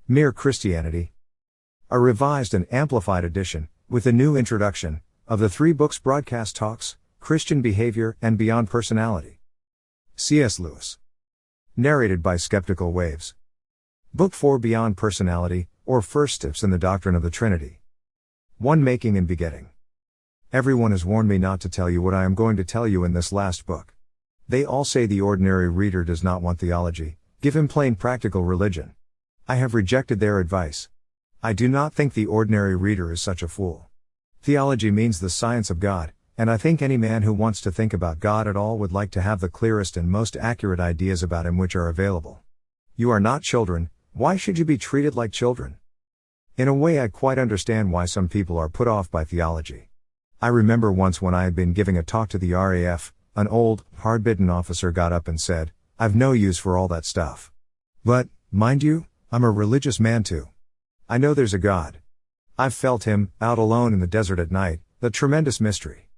Mere Christianity. A revised and amplified edition, with a new introduction, of the 3 books broadcast talks, Christian Behaviour and Beyond Personality. C.S. Lewis. Narrated by Skeptical Waves. Book 4 Beyond Personality, or First Steps in the Doctrine of the Trinity. 1 Making and Begetting. Everyone has warned me not to tell you what I am going to tell you in this last book. They all say the ordinary reader does not want theology, give him plain practical religion. I have rejected their advice. I do not think the ordinary reader is such a fool. Theology means the science of God, and I think any man who wants to think about God at all would like to have the clearest and most accurate ideas about Him which are available. You are not children, why should you be treated like children? In a way, I quite understand why some people are put off by theology. I remember once when I had been giving a talk to the RAF, an old, hard-bitten officer got up and said, "I've no use for all that stuff. But, mind you, I'm a religious man too. I know there's a God. I've felt Him, out alone in the desert at night, the tremendous mystery.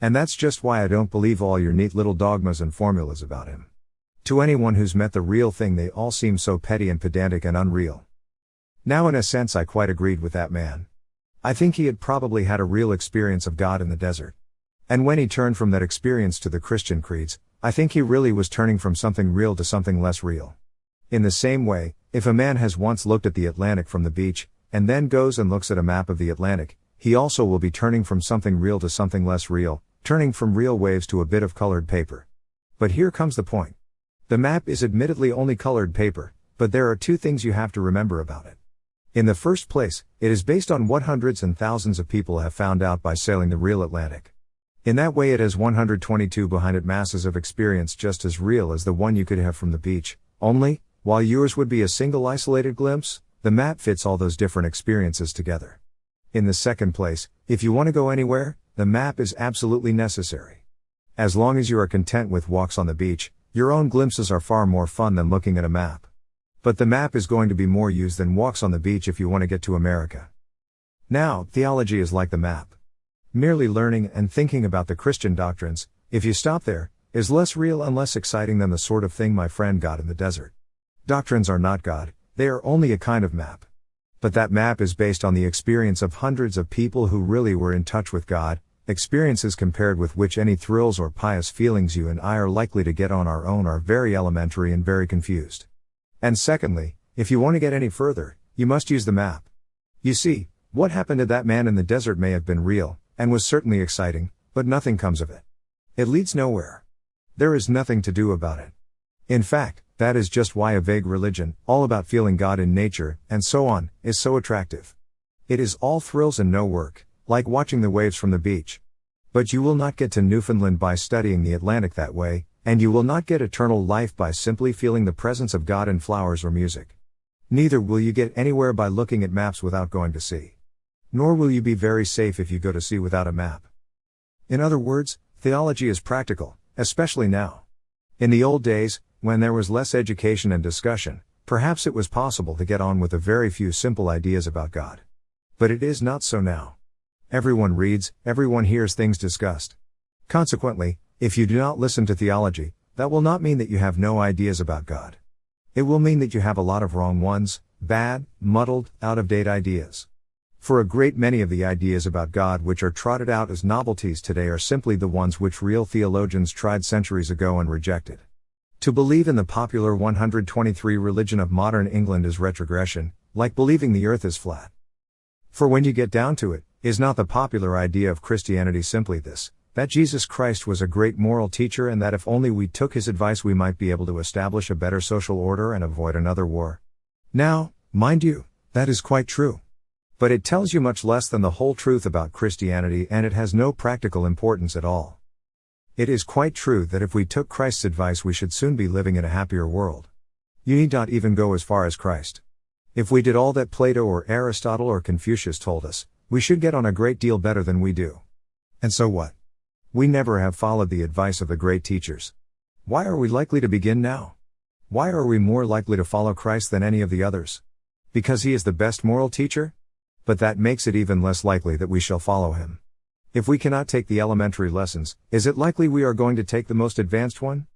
And that's just why I don't believe all your neat little dogmas and formulas about Him. To anyone who's met the real thing, they all seem so petty and pedantic and unreal." Now, in a sense, I quite agreed with that man. I think he had probably had a real experience of God in the desert. And when he turned from that experience to the Christian creeds, I think he really was turning from something real to something less real. In the same way, if a man has once looked at the Atlantic from the beach, and then goes and looks at a map of the Atlantic, he also will be turning from something real to something less real, turning from real waves to a bit of colored paper. But here comes the point. The map is admittedly only colored paper, but there are 2 things you have to remember about it. In the first place, it is based on what hundreds and thousands of people have found out by sailing the real Atlantic. In that way, it has 122 behind it masses of experience just as real as the one you could have from the beach, only, while yours would be a single isolated glimpse, the map fits all those different experiences together. In the second place, if you want to go anywhere, the map is absolutely necessary. As long as you are content with walks on the beach, your own glimpses are far more fun than looking at a map. But the map is going to be more used than walks on the beach if you want to get to America. Now, theology is like the map. Merely learning and thinking about the Christian doctrines, if you stop there, is less real and less exciting than the sort of thing my friend got in the desert. Doctrines are not God, they are only a kind of map. But that map is based on the experience of hundreds of people who really were in touch with God, experiences compared with which any thrills or pious feelings you and I are likely to get on our own are very elementary and very confused. And secondly, if you want to get any further, you must use the map. You see, what happened to that man in the desert may have been real, and was certainly exciting, but nothing comes of it. It leads nowhere. There is nothing to do about it. In fact, that is just why a vague religion, all about feeling God in nature, and so on, is so attractive. It is all thrills and no work, like watching the waves from the beach. But you will not get to Newfoundland by studying the Atlantic that way, and you will not get eternal life by simply feeling the presence of God in flowers or music. Neither will you get anywhere by looking at maps without going to sea. Nor will you be very safe if you go to sea without a map. In other words, theology is practical, especially now. In the old days, when there was less education and discussion, perhaps it was possible to get on with a very few simple ideas about God. But it is not so now. Everyone reads, everyone hears things discussed. Consequently, if you do not listen to theology, that will not mean that you have no ideas about God. It will mean that you have a lot of wrong ones, bad, muddled, out-of-date ideas. For a great many of the ideas about God which are trotted out as novelties today are simply the ones which real theologians tried centuries ago and rejected. To believe in the popular 123 religion of modern England is retrogression, like believing the earth is flat. For when you get down to it, is not the popular idea of Christianity simply this, that Jesus Christ was a great moral teacher and that if only we took His advice we might be able to establish a better social order and avoid another war? Now, mind you, that is quite true. But it tells you much less than the whole truth about Christianity, and it has no practical importance at all. It is quite true that if we took Christ's advice we should soon be living in a happier world. You need not even go as far as Christ. If we did all that Plato or Aristotle or Confucius told us, we should get on a great deal better than we do. And so what? We never have followed the advice of the great teachers. Why are we likely to begin now? Why are we more likely to follow Christ than any of the others? Because He is the best moral teacher? But that makes it even less likely that we shall follow Him. If we cannot take the elementary lessons, is it likely we are going to take the most advanced one?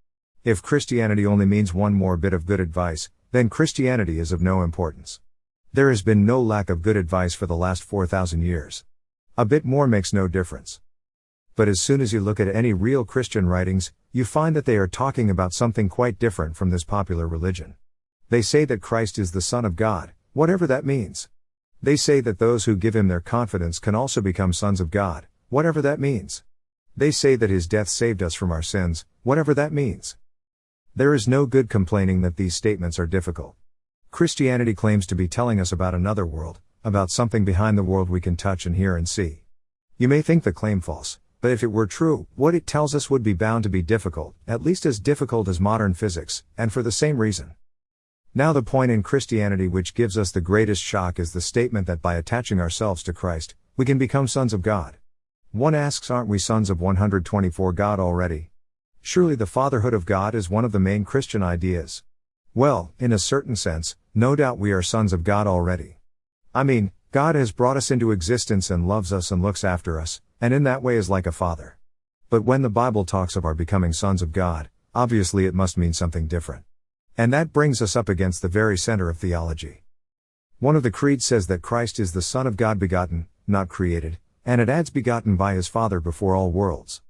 If Christianity only means one more bit of good advice, then Christianity is of no importance. There has been no lack of good advice for the last 4,000 years. A bit more makes no difference. But as soon as you look at any real Christian writings, you find that they are talking about something quite different from this popular religion. They say that Christ is the Son of God, whatever that means. They say that those who give Him their confidence can also become sons of God, whatever that means. They say that His death saved us from our sins, whatever that means. There is no good complaining that these statements are difficult. Christianity claims to be telling us about another world, about something behind the world we can touch and hear and see. You may think the claim false, but if it were true, what it tells us would be bound to be difficult, at least as difficult as modern physics, and for the same reason. Now the point in Christianity which gives us the greatest shock is the statement that by attaching ourselves to Christ, we can become sons of God. One asks, aren't we sons of 124 God already? Surely the fatherhood of God is one of the main Christian ideas. Well, in a certain sense, no doubt we are sons of God already. I mean, God has brought us into existence and loves us and looks after us, and in that way is like a father. But when the Bible talks of our becoming sons of God, obviously it must mean something different. And that brings us up against the very center of theology. One of the creeds says that Christ is the Son of God begotten, not created, and it adds begotten by His Father before all worlds.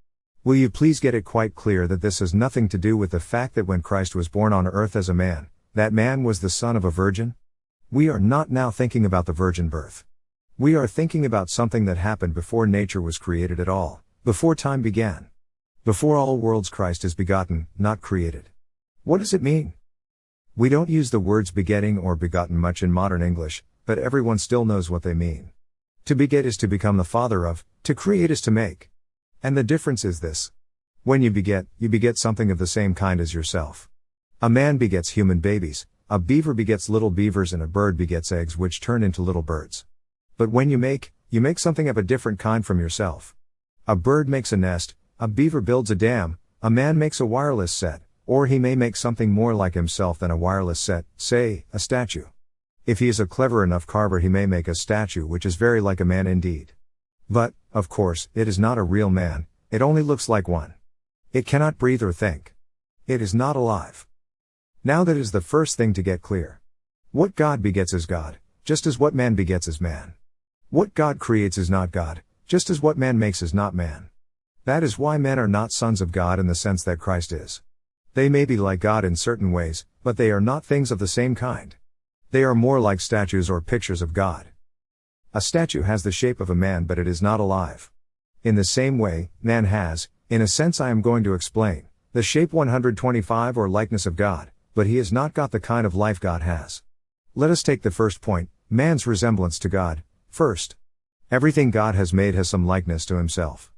Will you please get it quite clear that this has nothing to do with the fact that when Christ was born on earth as a man, that man was the son of a virgin? We are not now thinking about the virgin birth. We are thinking about something that happened before nature was created at all, before time began. Before all worlds Christ is begotten, not created. What does it mean? We don't use the words begetting or begotten much in modern English, but everyone still knows what they mean. To beget is to become the father of, to create is to make. And the difference is this. When you beget something of the same kind as yourself. A man begets human babies, a beaver begets little beavers, and a bird begets eggs which turn into little birds. But when you make something of a different kind from yourself. A bird makes a nest, a beaver builds a dam, a man makes a wireless set, or he may make something more like himself than a wireless set, say, a statue. If he is a clever enough carver, he may make a statue which is very like a man indeed. But, of course, it is not a real man, it only looks like one. It cannot breathe or think. It is not alive. Now that is the first thing to get clear. What God begets is God, just as what man begets is man. What God creates is not God, just as what man makes is not man. That is why men are not sons of God in the sense that Christ is. They may be like God in certain ways, but they are not things of the same kind. They are more like statues or pictures of God. A statue has the shape of a man, but it is not alive. In the same way, man has, in a sense I am going to explain, the shape 125 or likeness of God, but he has not got the kind of life God has. Let us take the first point, man's resemblance to God, first. Everything God has made has some likeness to himself.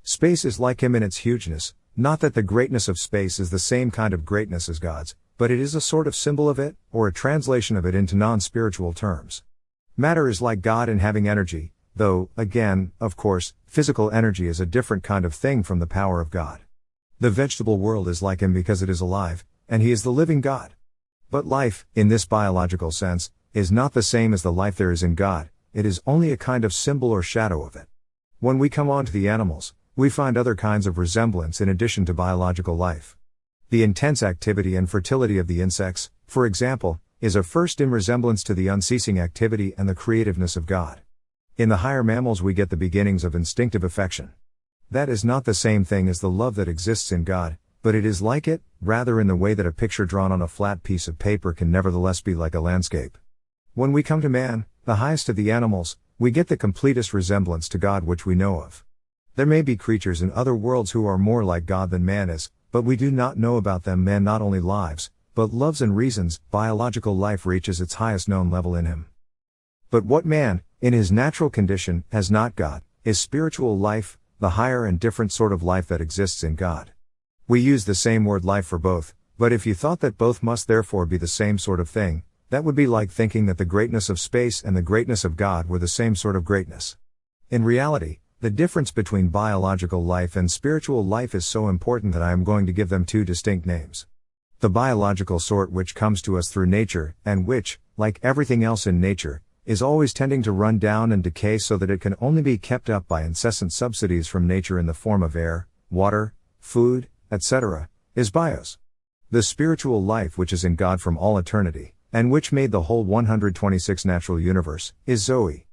Space is like him in its hugeness, not that the greatness of space is the same kind of greatness as God's, but it is a sort of symbol of it, or a translation of it into non-spiritual terms. Matter is like God in having energy, though, again, of course, physical energy is a different kind of thing from the power of God. The vegetable world is like him because it is alive, and he is the living God. But life, in this biological sense, is not the same as the life there is in God, it is only a kind of symbol or shadow of it. When we come on to the animals, we find other kinds of resemblance in addition to biological life. The intense activity and fertility of the insects, for example, is a first in resemblance to the unceasing activity and the creativeness of God. In the higher mammals we get the beginnings of instinctive affection. That is not the same thing as the love that exists in God, but it is like it, rather in the way that a picture drawn on a flat piece of paper can nevertheless be like a landscape. When we come to man, the highest of the animals, we get the completest resemblance to God which we know of. There may be creatures in other worlds who are more like God than man is, but we do not know about them. Man not only lives, but loves and reasons. Biological life reaches its highest known level in him. But what man, in his natural condition, has not got, is spiritual life, the higher and different sort of life that exists in God. We use the same word life for both, but if you thought that both must therefore be the same sort of thing, that would be like thinking that the greatness of space and the greatness of God were the same sort of greatness. In reality, the difference between biological life and spiritual life is so important that I am going to give them two distinct names. The biological sort which comes to us through nature, and which, like everything else in nature, is always tending to run down and decay so that it can only be kept up by incessant subsidies from nature in the form of air, water, food, etc., is bios. The spiritual life which is in God from all eternity, and which made the whole 126 natural universe, is Zoe.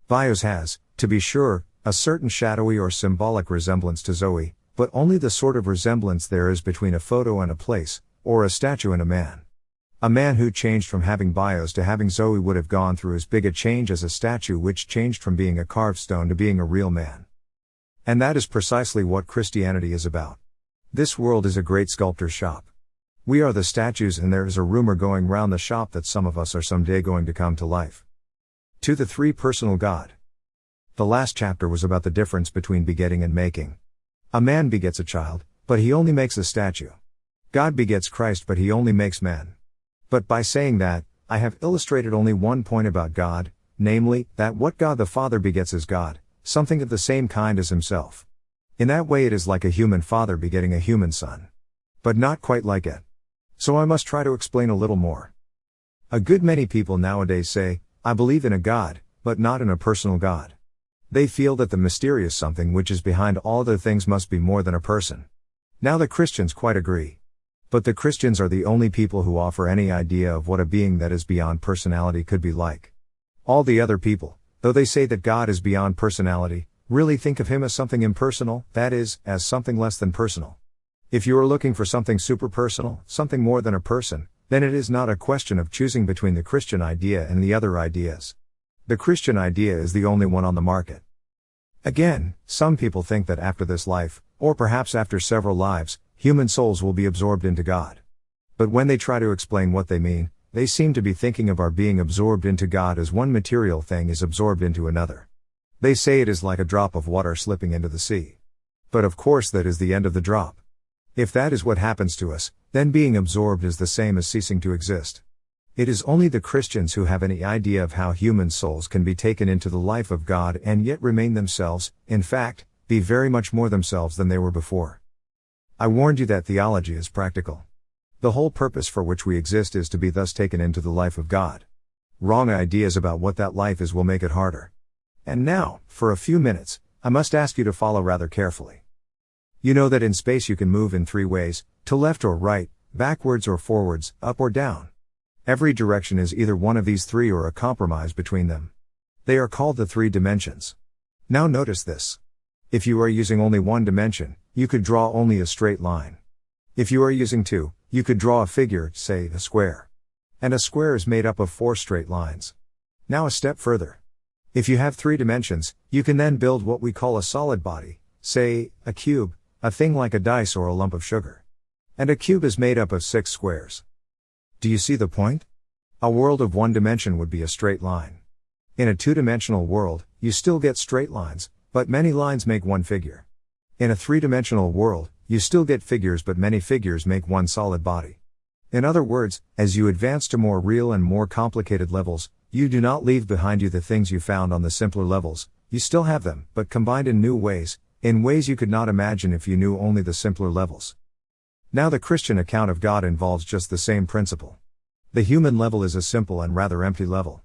Bios has, to be sure, a certain shadowy or symbolic resemblance to Zoe, but only the sort of resemblance there is between a photo and a place, or a statue and a man. A man who changed from having Bios to having Zoe would have gone through as big a change as a statue which changed from being a carved stone to being a real man. And that is precisely what Christianity is about. This world is a great sculptor's shop. We are the statues, and there is a rumor going round the shop that some of us are someday going to come to life. To the three-personal God. The last chapter was about the difference between begetting and making. A man begets a child, but he only makes a statue. God begets Christ, but he only makes man. But by saying that, I have illustrated only one point about God, namely, that what God the Father begets is God, something of the same kind as himself. In that way it is like a human father begetting a human son. But not quite like it. So I must try to explain a little more. A good many people nowadays say, I believe in a God, but not in a personal God. They feel that the mysterious something which is behind all other things must be more than a person. Now the Christians quite agree. But the Christians are the only people who offer any idea of what a being that is beyond personality could be like. All the other people, though they say that God is beyond personality, really think of him as something impersonal, that is, as something less than personal. If you are looking for something superpersonal, something more than a person, then it is not a question of choosing between the Christian idea and the other ideas. The Christian idea is the only one on the market. Again, some people think that after this life, or perhaps after several lives, human souls will be absorbed into God. But when they try to explain what they mean, they seem to be thinking of our being absorbed into God as one material thing is absorbed into another. They say it is like a drop of water slipping into the sea. But of course that is the end of the drop. If that is what happens to us, then being absorbed is the same as ceasing to exist. It is only the Christians who have any idea of how human souls can be taken into the life of God and yet remain themselves, in fact, be very much more themselves than they were before. I warned you that theology is practical. The whole purpose for which we exist is to be thus taken into the life of God. Wrong ideas about what that life is will make it harder. And now, for a few minutes, I must ask you to follow rather carefully. You know that in space you can move in three ways, to left or right, backwards or forwards, up or down. Every direction is either one of these three or a compromise between them. They are called the three dimensions. Now notice this. If you are using only one dimension, you could draw only a straight line. If you are using two, you could draw a figure, say a square. And a square is made up of four straight lines. Now a step further. If you have three dimensions, you can then build what we call a solid body, say, a cube, a thing like a dice or a lump of sugar. And a cube is made up of 6 squares. Do you see the point? A world of one dimension would be a straight line. In a two-dimensional world, you still get straight lines, but many lines make one figure. In a three-dimensional world, you still get figures, but many figures make one solid body. In other words, as you advance to more real and more complicated levels, you do not leave behind you the things you found on the simpler levels, you still have them, but combined in new ways, in ways you could not imagine if you knew only the simpler levels. Now the Christian account of God involves just the same principle. The human level is a simple and rather empty level.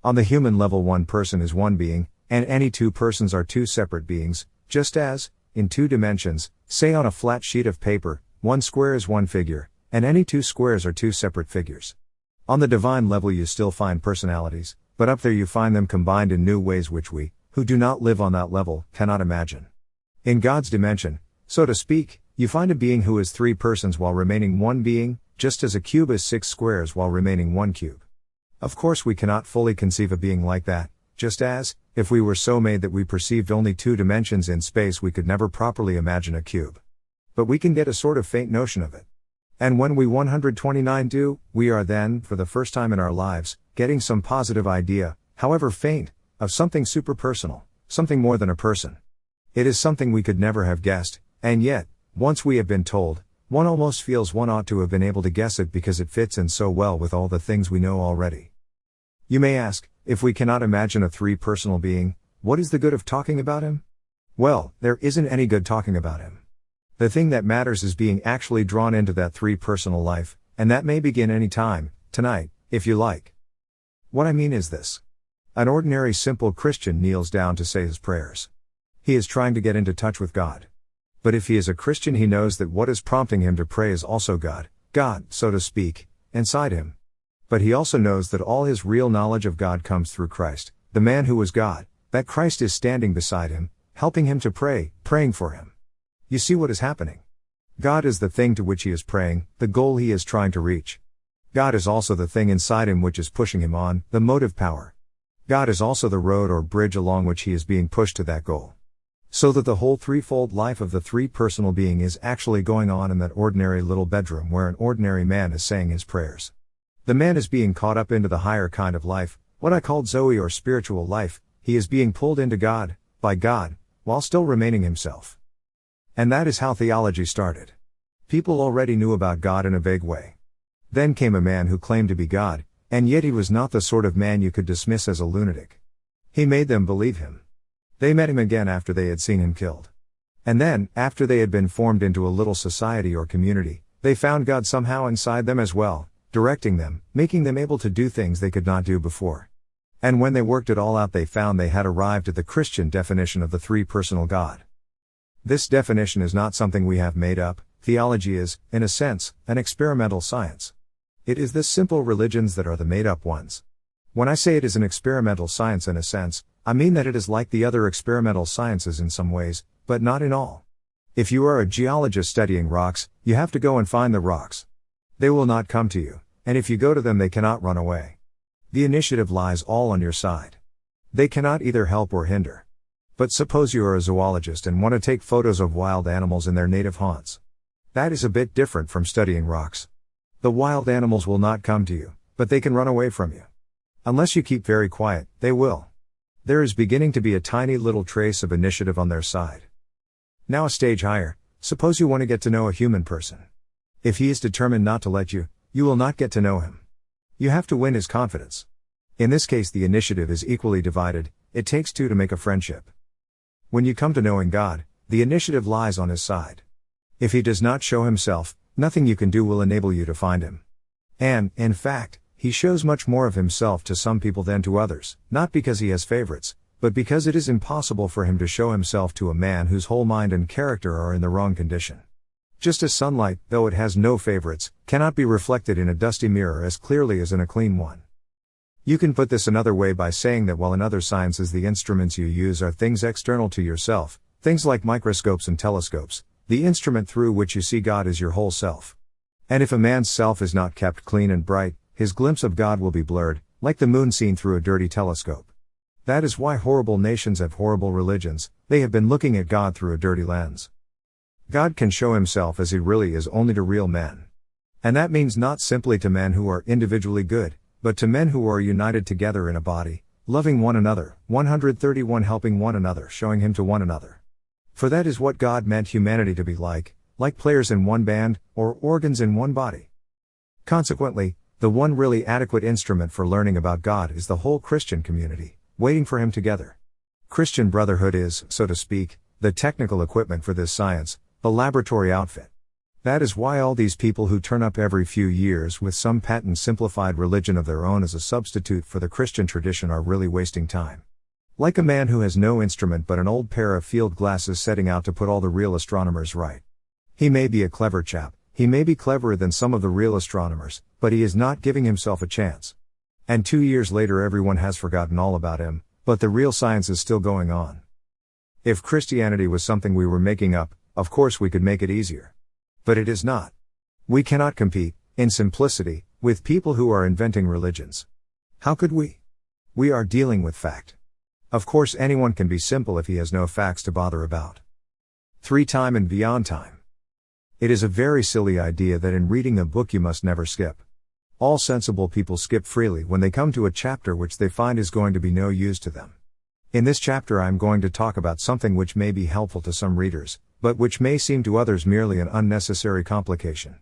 On the human level one person is one being, and any two persons are two separate beings, just as, in two dimensions, say on a flat sheet of paper, one square is one figure, and any two squares are two separate figures. On the divine level you still find personalities, but up there you find them combined in new ways which we, who do not live on that level, cannot imagine. In God's dimension, so to speak, you find a being who is three persons while remaining one being, just as a cube is 6 squares while remaining one cube. Of course we cannot fully conceive a being like that, just as, if we were so made that we perceived only 2 dimensions in space we could never properly imagine a cube. But we can get a sort of faint notion of it. And when we 129 do, we are then, for the first time in our lives, getting some positive idea, however faint, of something superpersonal, something more than a person. It is something we could never have guessed, and yet, once we have been told, one almost feels one ought to have been able to guess it because it fits in so well with all the things we know already. You may ask, if we cannot imagine a three-personal being, what is the good of talking about him? Well, there isn't any good talking about him. The thing that matters is being actually drawn into that three-personal life, and that may begin any time, tonight, if you like. What I mean is this. An ordinary simple Christian kneels down to say his prayers. He is trying to get into touch with God. But if he is a Christian he knows that what is prompting him to pray is also God, so to speak, inside him. But he also knows that all his real knowledge of God comes through Christ, the man who was God, that Christ is standing beside him, helping him to pray, praying for him. You see what is happening? God is the thing to which he is praying, the goal he is trying to reach. God is also the thing inside him which is pushing him on, the motive power. God is also the road or bridge along which he is being pushed to that goal. So that the whole threefold life of the three-personal being is actually going on in that ordinary little bedroom where an ordinary man is saying his prayers. The man is being caught up into the higher kind of life, what I called Zoe or spiritual life. He is being pulled into God, by God, while still remaining himself. And that is how theology started. People already knew about God in a vague way. Then came a man who claimed to be God, and yet he was not the sort of man you could dismiss as a lunatic. He made them believe him. They met him again after they had seen him killed. And then, after they had been formed into a little society or community, they found God somehow inside them as well, directing them, making them able to do things they could not do before. And when they worked it all out, they found they had arrived at the Christian definition of the three-personal God. This definition is not something we have made up. Theology is, in a sense, an experimental science. It is the simple religions that are the made-up ones. When I say it is an experimental science in a sense, I mean that it is like the other experimental sciences in some ways, but not in all. If you are a geologist studying rocks, you have to go and find the rocks. They will not come to you, and if you go to them they cannot run away. The initiative lies all on your side. They cannot either help or hinder. But suppose you are a zoologist and want to take photos of wild animals in their native haunts. That is a bit different from studying rocks. The wild animals will not come to you, but they can run away from you. Unless you keep very quiet, they will. There is beginning to be a tiny little trace of initiative on their side. Now a stage higher, suppose you want to get to know a human person. If he is determined not to let you, you will not get to know him. You have to win his confidence. In this case the initiative is equally divided, it takes two to make a friendship. When you come to knowing God, the initiative lies on his side. If he does not show himself, nothing you can do will enable you to find him. And, in fact, he shows much more of himself to some people than to others, not because he has favorites, but because it is impossible for him to show himself to a man whose whole mind and character are in the wrong condition. Just as sunlight, though it has no favorites, cannot be reflected in a dusty mirror as clearly as in a clean one. You can put this another way by saying that while in other sciences the instruments you use are things external to yourself, things like microscopes and telescopes, the instrument through which you see God is your whole self. And if a man's self is not kept clean and bright, his glimpse of God will be blurred, like the moon seen through a dirty telescope. That is why horrible nations have horrible religions, they have been looking at God through a dirty lens. God can show himself as he really is only to real men. And that means not simply to men who are individually good, but to men who are united together in a body, loving one another, 131 helping one another, showing him to one another. For that is what God meant humanity to be like players in one band, or organs in one body. Consequently, the one really adequate instrument for learning about God is the whole Christian community, waiting for him together. Christian brotherhood is, so to speak, the technical equipment for this science, the laboratory outfit. That is why all these people who turn up every few years with some patent simplified religion of their own as a substitute for the Christian tradition are really wasting time. Like a man who has no instrument but an old pair of field glasses setting out to put all the real astronomers right. He may be a clever chap, he may be cleverer than some of the real astronomers, but he is not giving himself a chance. And 2 years later everyone has forgotten all about him, but the real science is still going on. If Christianity was something we were making up, of course we could make it easier. But it is not. We cannot compete, in simplicity, with people who are inventing religions. How could we? We are dealing with fact. Of course anyone can be simple if he has no facts to bother about. Time and beyond time. It is a very silly idea that in reading a book you must never skip. All sensible people skip freely when they come to a chapter which they find is going to be no use to them. In this chapter I am going to talk about something which may be helpful to some readers, but which may seem to others merely an unnecessary complication.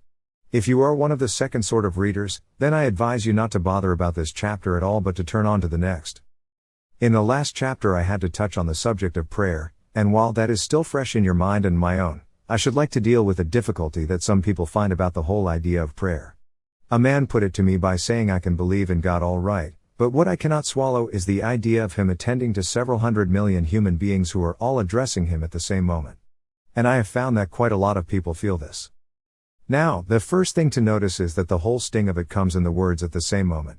If you are one of the second sort of readers, then I advise you not to bother about this chapter at all but to turn on to the next. In the last chapter I had to touch on the subject of prayer, and while that is still fresh in your mind and my own, I should like to deal with a difficulty that some people find about the whole idea of prayer. A man put it to me by saying I can believe in God all right, but what I cannot swallow is the idea of him attending to several 100 million human beings who are all addressing him at the same moment. And I have found that quite a lot of people feel this. Now, the first thing to notice is that the whole sting of it comes in the words "at the same moment."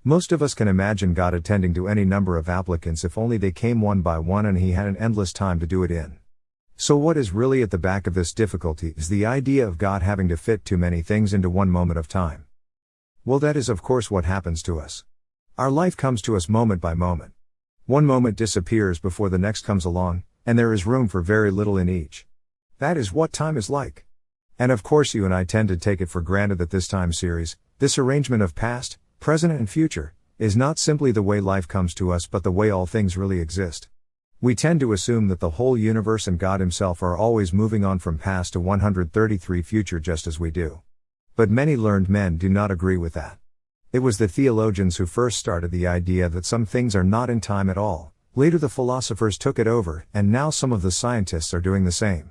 Most of us can imagine God attending to any number of applicants if only they came one by one and he had an endless time to do it in. So what is really at the back of this difficulty is the idea of God having to fit too many things into one moment of time. Well, that is of course what happens to us. Our life comes to us moment by moment. One moment disappears before the next comes along, and there is room for very little in each. That is what time is like. And of course you and I tend to take it for granted that this time series, this arrangement of past, present and future, is not simply the way life comes to us but the way all things really exist. We tend to assume that the whole universe and God himself are always moving on from past to 133 future just as we do. But many learned men do not agree with that. It was the theologians who first started the idea that some things are not in time at all. Later the philosophers took it over, and now some of the scientists are doing the same.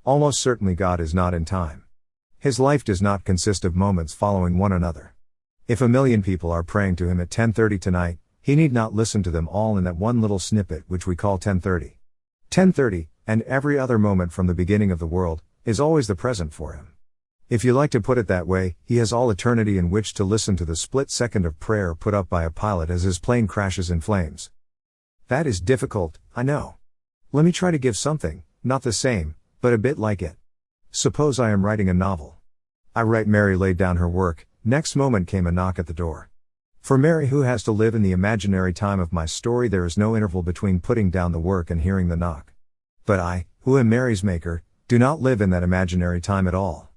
Almost certainly God is not in time. His life does not consist of moments following one another. If 1 million people are praying to him at 10:30 tonight, he need not listen to them all in that one little snippet which we call 10:30. 10:30, and every other moment from the beginning of the world, is always the present for him. If you like to put it that way, he has all eternity in which to listen to the split second of prayer put up by a pilot as his plane crashes in flames. That is difficult, I know. Let me try to give something, not the same, but a bit like it. Suppose I am writing a novel. I write Mary laid down her work, next moment came a knock at the door. For Mary, who has to live in the imaginary time of my story, there is no interval between putting down the work and hearing the knock. But I, who am Mary's maker, do not live in that imaginary time at all.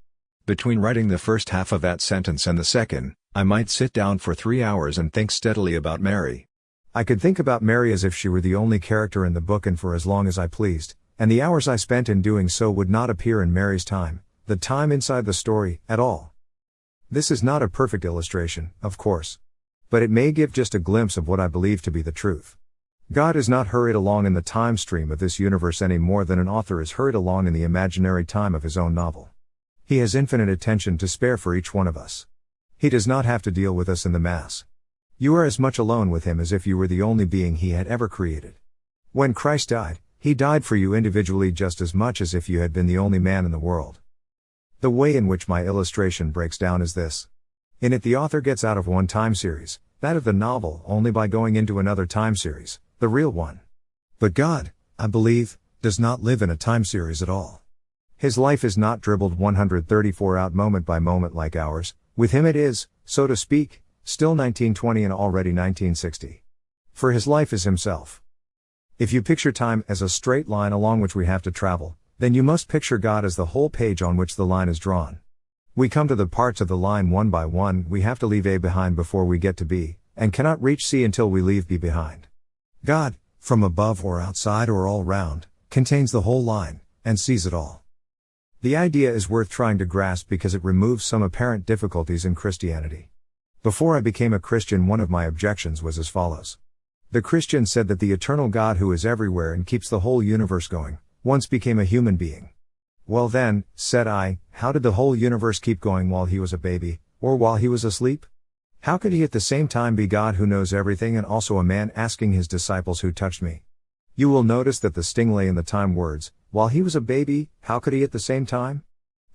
Between writing the first half of that sentence and the second, I might sit down for 3 hours and think steadily about Mary. I could think about Mary as if she were the only character in the book and for as long as I pleased, and the hours I spent in doing so would not appear in Mary's time, the time inside the story, at all. This is not a perfect illustration, of course. But it may give just a glimpse of what I believe to be the truth. God is not hurried along in the time stream of this universe any more than an author is hurried along in the imaginary time of his own novel. He has infinite attention to spare for each one of us. He does not have to deal with us in the mass. You are as much alone with him as if you were the only being he had ever created. When Christ died, he died for you individually just as much as if you had been the only man in the world. The way in which my illustration breaks down is this. In it the author gets out of one time series, that of the novel, only by going into another time series, the real one. But God, I believe, does not live in a time series at all. His life is not dribbled 134 out moment by moment like ours. With him it is, so to speak, still 1920 and already 1960. For his life is himself. If you picture time as a straight line along which we have to travel, then you must picture God as the whole page on which the line is drawn. We come to the parts of the line one by one. We have to leave A behind before we get to B, and cannot reach C until we leave B behind. God, from above or outside or all round, contains the whole line, and sees it all. The idea is worth trying to grasp because it removes some apparent difficulties in Christianity. Before I became a Christian, one of my objections was as follows. The Christian said that the eternal God who is everywhere and keeps the whole universe going, once became a human being. Well then, said I, how did the whole universe keep going while he was a baby, or while he was asleep? How could he at the same time be God who knows everything and also a man asking his disciples who touched me? You will notice that the sting lay in the time words, while he was a baby, how could he at the same time?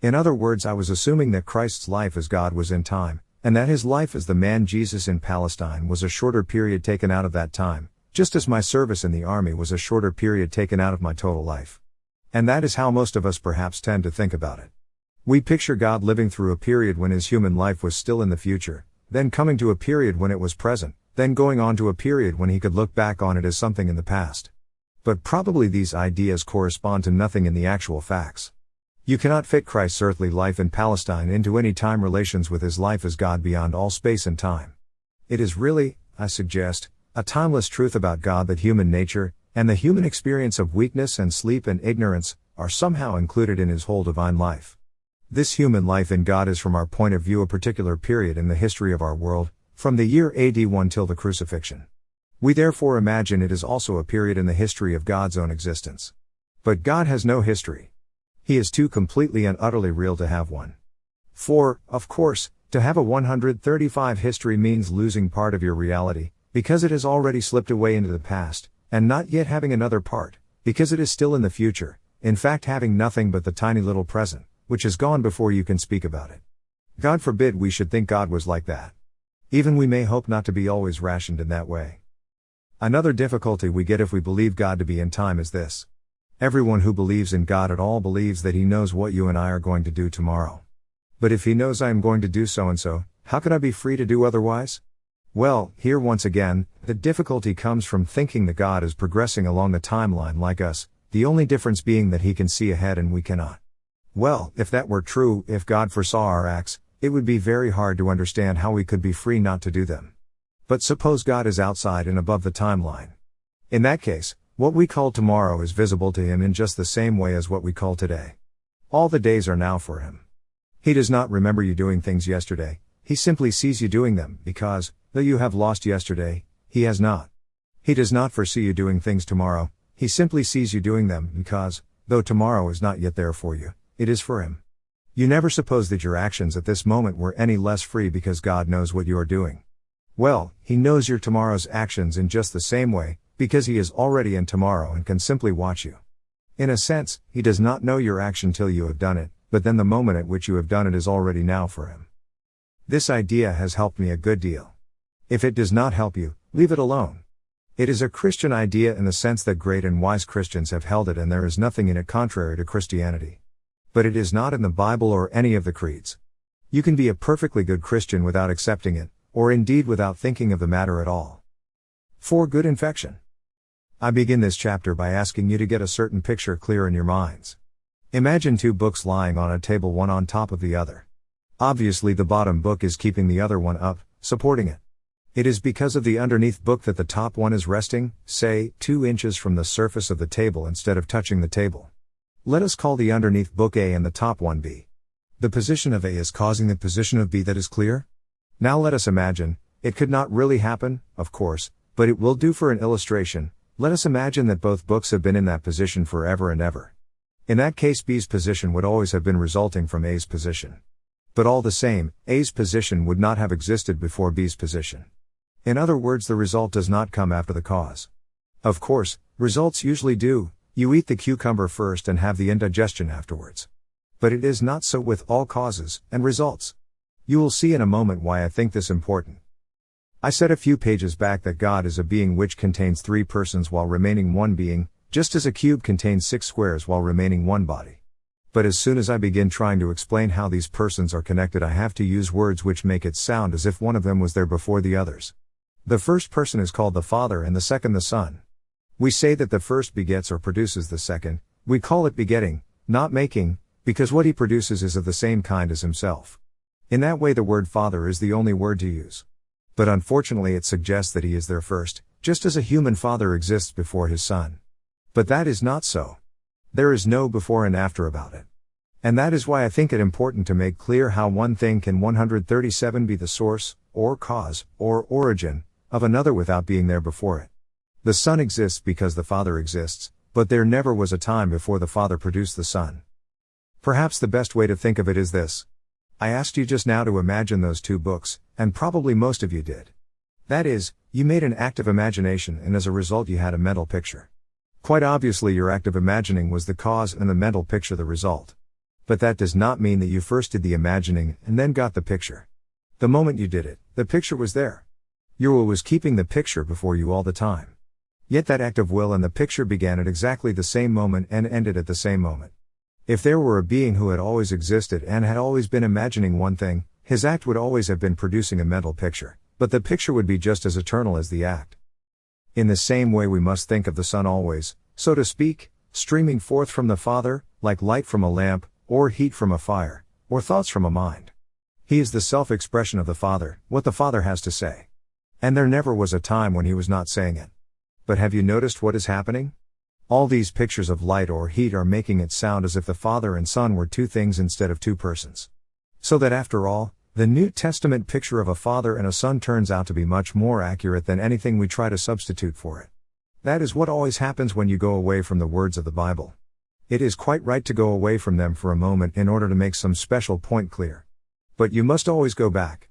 In other words, I was assuming that Christ's life as God was in time, and that his life as the man Jesus in Palestine was a shorter period taken out of that time, just as my service in the army was a shorter period taken out of my total life. And that is how most of us perhaps tend to think about it. We picture God living through a period when his human life was still in the future, then coming to a period when it was present, then going on to a period when he could look back on it as something in the past. But probably these ideas correspond to nothing in the actual facts. You cannot fit Christ's earthly life in Palestine into any time relations with his life as God beyond all space and time. It is really, I suggest, a timeless truth about God that human nature, and the human experience of weakness and sleep and ignorance, are somehow included in his whole divine life. This human life in God is from our point of view a particular period in the history of our world, from the year AD 1 till the crucifixion. We therefore imagine it is also a period in the history of God's own existence. But God has no history. He is too completely and utterly real to have one. For, of course, to have a 135 history means losing part of your reality, because it has already slipped away into the past, and not yet having another part, because it is still in the future, in fact having nothing but the tiny little present, which is gone before you can speak about it. God forbid we should think God was like that. Even we may hope not to be always rationed in that way. Another difficulty we get if we believe God to be in time is this. Everyone who believes in God at all believes that He knows what you and I are going to do tomorrow. But if He knows I am going to do so and so, how could I be free to do otherwise? Well, here once again, the difficulty comes from thinking that God is progressing along the timeline like us, the only difference being that He can see ahead and we cannot. Well, if that were true, if God foresaw our acts, it would be very hard to understand how we could be free not to do them. But suppose God is outside and above the timeline. In that case, what we call tomorrow is visible to Him in just the same way as what we call today. All the days are now for Him. He does not remember you doing things yesterday, He simply sees you doing them, because, though you have lost yesterday, He has not. He does not foresee you doing things tomorrow, He simply sees you doing them, because, though tomorrow is not yet there for you, it is for Him. You never suppose that your actions at this moment were any less free because God knows what you are doing. Well, He knows your tomorrow's actions in just the same way, because He is already in tomorrow and can simply watch you. In a sense, He does not know your action till you have done it, but then the moment at which you have done it is already now for Him. This idea has helped me a good deal. If it does not help you, leave it alone. It is a Christian idea in the sense that great and wise Christians have held it and there is nothing in it contrary to Christianity. But it is not in the Bible or any of the creeds. You can be a perfectly good Christian without accepting it, or indeed without thinking of the matter at all. 4. Good infection. I begin this chapter by asking you to get a certain picture clear in your minds. Imagine two books lying on a table, one on top of the other. Obviously the bottom book is keeping the other one up, supporting it. It is because of the underneath book that the top one is resting, say, 2 inches from the surface of the table instead of touching the table. Let us call the underneath book A and the top one B. The position of A is causing the position of B, that is clear? Now let us imagine, it could not really happen, of course, but it will do for an illustration. Let us imagine that both books have been in that position forever and ever. In that case B's position would always have been resulting from A's position. But all the same, A's position would not have existed before B's position. In other words, the result does not come after the cause. Of course, results usually do. You eat the cucumber first and have the indigestion afterwards. But it is not so with all causes and results. You will see in a moment why I think this important. I said a few pages back that God is a being which contains 3 persons while remaining one being, just as a cube contains 6 squares while remaining one body. But as soon as I begin trying to explain how these persons are connected, I have to use words which make it sound as if one of them was there before the others. The first person is called the Father and the second the Son. We say that the first begets or produces the second. We call it begetting, not making, because what he produces is of the same kind as himself. In that way the word Father is the only word to use. But unfortunately it suggests that he is there first, just as a human father exists before his son. But that is not so. There is no before and after about it. And that is why I think it important to make clear how one thing can 137 be the source, or cause, or origin, of another without being there before it. The Son exists because the Father exists, but there never was a time before the Father produced the Son. Perhaps the best way to think of it is this. I asked you just now to imagine those 2 books, and probably most of you did. That is, you made an active imagination and as a result you had a mental picture. Quite obviously your active imagining was the cause and the mental picture the result. But that does not mean that you first did the imagining and then got the picture. The moment you did it, the picture was there. Your will was keeping the picture before you all the time. Yet that act of will and the picture began at exactly the same moment and ended at the same moment. If there were a being who had always existed and had always been imagining one thing, his act would always have been producing a mental picture, but the picture would be just as eternal as the act. In the same way we must think of the Son always, so to speak, streaming forth from the Father, like light from a lamp, or heat from a fire, or thoughts from a mind. He is the self-expression of the Father, what the Father has to say. And there never was a time when he was not saying it. But have you noticed what is happening? All these pictures of light or heat are making it sound as if the Father and Son were 2 things instead of 2 persons. So that after all, the New Testament picture of a Father and a Son turns out to be much more accurate than anything we try to substitute for it. That is what always happens when you go away from the words of the Bible. It is quite right to go away from them for a moment in order to make some special point clear. But you must always go back.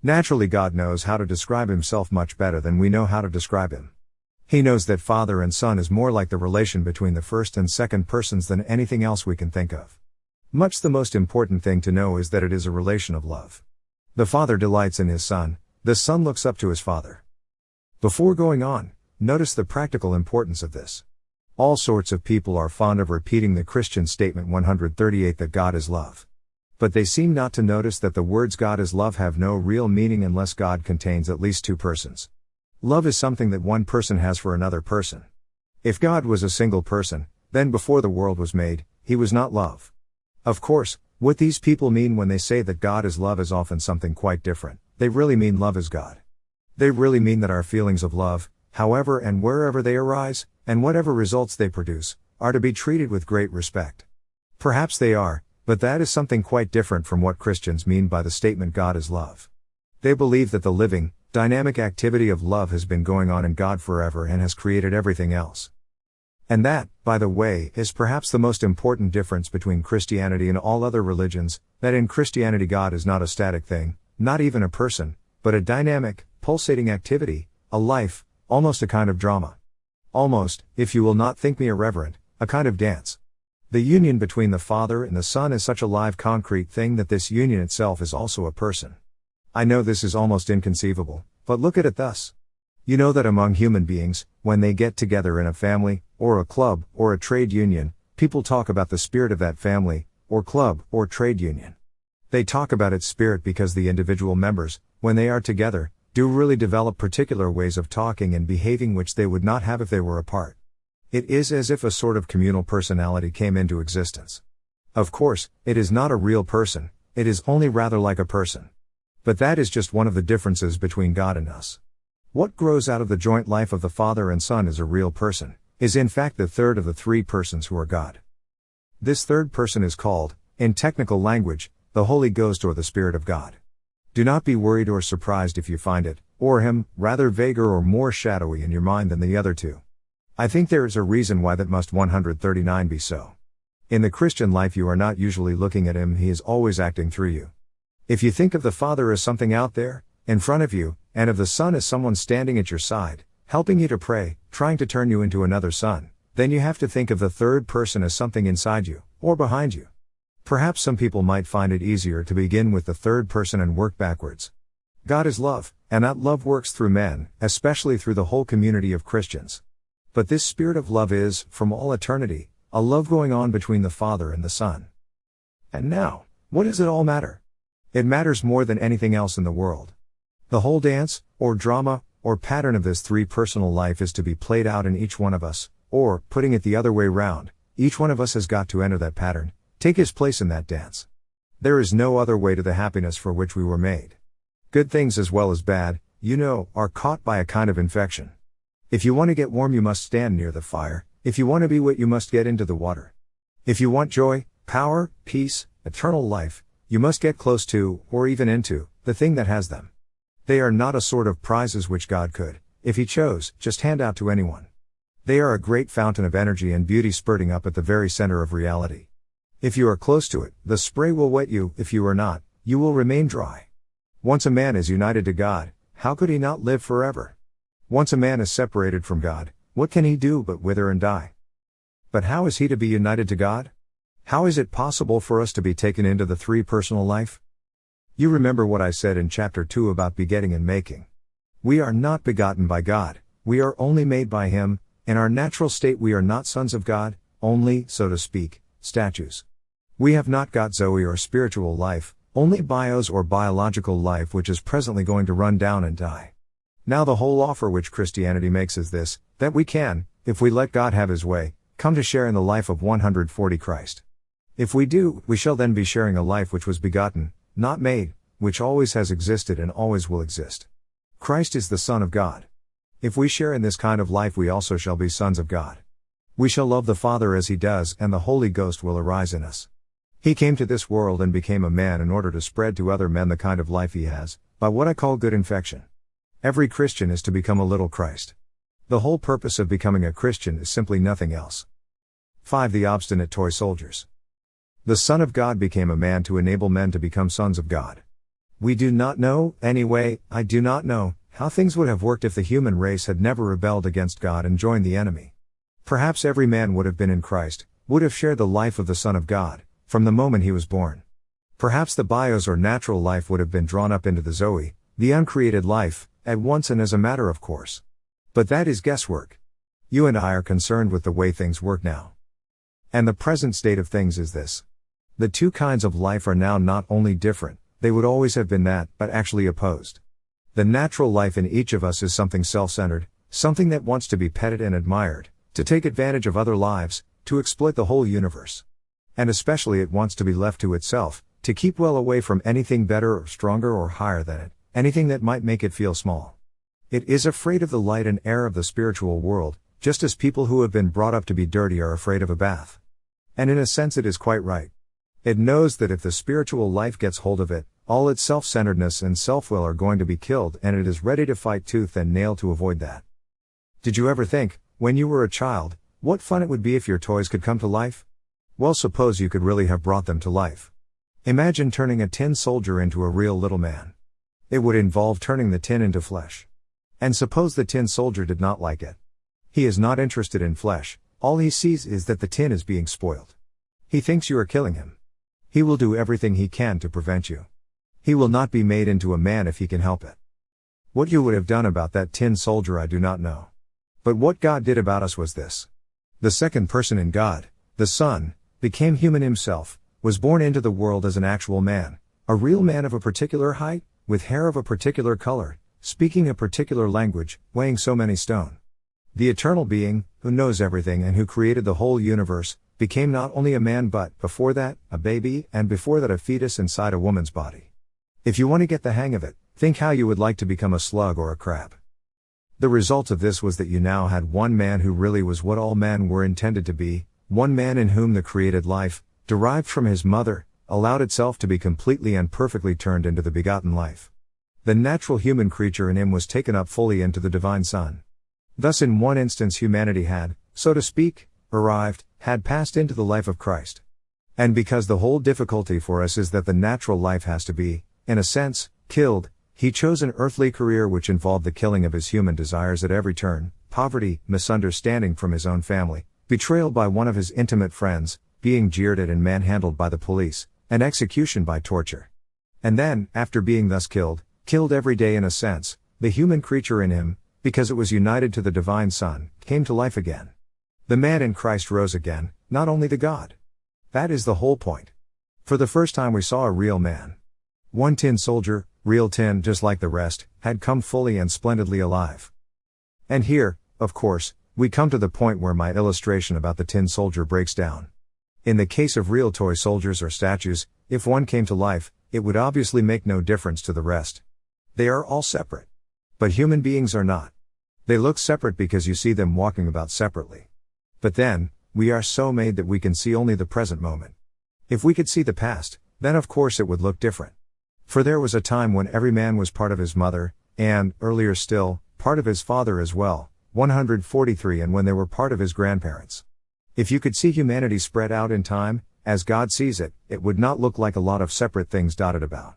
Naturally God knows how to describe himself much better than we know how to describe him. He knows that Father and Son is more like the relation between the first and second persons than anything else we can think of. Much the most important thing to know is that it is a relation of love. The Father delights in His Son, the Son looks up to His Father. Before going on, notice the practical importance of this. All sorts of people are fond of repeating the Christian statement 138 that God is love. But they seem not to notice that the words God is love have no real meaning unless God contains at least two persons. Love is something that one person has for another person. If God was a single person, then before the world was made, He was not love. Of course, what these people mean when they say that God is love is often something quite different. They really mean love is God. They really mean that our feelings of love, however and wherever they arise, and whatever results they produce, are to be treated with great respect. Perhaps they are, but that is something quite different from what Christians mean by the statement God is love. They believe that the living, dynamic activity of love has been going on in God forever and has created everything else. And that, by the way, is perhaps the most important difference between Christianity and all other religions, that in Christianity God is not a static thing, not even a person, but a dynamic, pulsating activity, a life, almost a kind of drama. Almost, if you will not think me irreverent, a kind of dance. The union between the Father and the Son is such a live concrete thing that this union itself is also a person. I know this is almost inconceivable, but look at it thus. You know that among human beings, when they get together in a family, or a club, or a trade union, people talk about the spirit of that family, or club, or trade union. They talk about its spirit because the individual members, when they are together, do really develop particular ways of talking and behaving which they would not have if they were apart. It is as if a sort of communal personality came into existence. Of course, it is not a real person, it is only rather like a person. But that is just one of the differences between God and us. What grows out of the joint life of the Father and Son is a real person, is in fact the third of the three persons who are God. This third person is called, in technical language, the Holy Ghost or the Spirit of God. Do not be worried or surprised if you find it, or him, rather vaguer or more shadowy in your mind than the other two. I think there is a reason why that must 139 be so. In the Christian life you are not usually looking at him, he is always acting through you. If you think of the Father as something out there, in front of you, and of the Son as someone standing at your side, helping you to pray, trying to turn you into another son, then you have to think of the third person as something inside you, or behind you. Perhaps some people might find it easier to begin with the third person and work backwards. God is love, and that love works through men, especially through the whole community of Christians. But this spirit of love is, from all eternity, a love going on between the Father and the Son. And now, what does it all matter? It matters more than anything else in the world. The whole dance, or drama, or pattern of this three-personal life is to be played out in each one of us, or, putting it the other way round, each one of us has got to enter that pattern, take his place in that dance. There is no other way to the happiness for which we were made. Good things as well as bad, you know, are caught by a kind of infection. If you want to get warm you must stand near the fire, if you want to be wet you must get into the water. If you want joy, power, peace, eternal life, you must get close to, or even into, the thing that has them. They are not a sort of prizes which God could, if He chose, just hand out to anyone. They are a great fountain of energy and beauty spurting up at the very center of reality. If you are close to it, the spray will wet you; if you are not, you will remain dry. Once a man is united to God, how could he not live forever? Once a man is separated from God, what can he do but wither and die? But how is he to be united to God? How is it possible for us to be taken into the three-personal life? You remember what I said in chapter 2 about begetting and making. We are not begotten by God, we are only made by Him. In our natural state we are not sons of God, only, so to speak, statues. We have not got Zoe or spiritual life, only bios or biological life which is presently going to run down and die. Now the whole offer which Christianity makes is this, that we can, if we let God have His way, come to share in the life of 140 Christ. If we do, we shall then be sharing a life which was begotten, not made, which always has existed and always will exist. Christ is the Son of God. If we share in this kind of life we also shall be sons of God. We shall love the Father as He does, and the Holy Ghost will arise in us. He came to this world and became a man in order to spread to other men the kind of life He has, by what I call good infection. Every Christian is to become a little Christ. The whole purpose of becoming a Christian is simply nothing else. 5. The obstinate toy soldiers. The Son of God became a man to enable men to become sons of God. We do not know, anyway, I do not know, how things would have worked if the human race had never rebelled against God and joined the enemy. Perhaps every man would have been in Christ, would have shared the life of the Son of God, from the moment he was born. Perhaps the bios or natural life would have been drawn up into the Zoe, the uncreated life, at once and as a matter of course. But that is guesswork. You and I are concerned with the way things work now. And the present state of things is this. The two kinds of life are now not only different, they would always have been that, but actually opposed. The natural life in each of us is something self-centered, something that wants to be petted and admired, to take advantage of other lives, to exploit the whole universe. And especially it wants to be left to itself, to keep well away from anything better or stronger or higher than it, anything that might make it feel small. It is afraid of the light and air of the spiritual world, just as people who have been brought up to be dirty are afraid of a bath. And in a sense it is quite right. It knows that if the spiritual life gets hold of it, all its self-centeredness and self-will are going to be killed, and it is ready to fight tooth and nail to avoid that. Did you ever think, when you were a child, what fun it would be if your toys could come to life? Well, suppose you could really have brought them to life. Imagine turning a tin soldier into a real little man. It would involve turning the tin into flesh. And suppose the tin soldier did not like it. He is not interested in flesh, all he sees is that the tin is being spoiled. He thinks you are killing him. He will do everything he can to prevent you. He will not be made into a man if he can help it. What you would have done about that tin soldier I do not know. But what God did about us was this. The second person in God, the Son, became human himself, was born into the world as an actual man, a real man of a particular height, with hair of a particular color, speaking a particular language, weighing so many stone. The eternal being, who knows everything and who created the whole universe, became not only a man but, before that, a baby, and before that a fetus inside a woman's body. If you want to get the hang of it, think how you would like to become a slug or a crab. The result of this was that you now had one man who really was what all men were intended to be, one man in whom the created life, derived from his mother, allowed itself to be completely and perfectly turned into the begotten life. The natural human creature in him was taken up fully into the divine Son. Thus in one instance humanity had, so to speak, arrived, had passed into the life of Christ. And because the whole difficulty for us is that the natural life has to be, in a sense, killed, he chose an earthly career which involved the killing of his human desires at every turn, poverty, misunderstanding from his own family, betrayal by one of his intimate friends, being jeered at and manhandled by the police, and execution by torture. And then, after being thus killed every day in a sense, the human creature in him, because it was united to the divine Son, came to life again. The man in Christ rose again, not only the God. That is the whole point. For the first time we saw a real man. One tin soldier, real tin just like the rest, had come fully and splendidly alive. And here, of course, we come to the point where my illustration about the tin soldier breaks down. In the case of real toy soldiers or statues, if one came to life, it would obviously make no difference to the rest. They are all separate. But human beings are not. They look separate because you see them walking about separately. But then, we are so made that we can see only the present moment. If we could see the past, then of course it would look different. For there was a time when every man was part of his mother, and, earlier still, part of his father as well, 143, and when they were part of his grandparents. If you could see humanity spread out in time, as God sees it, it would not look like a lot of separate things dotted about.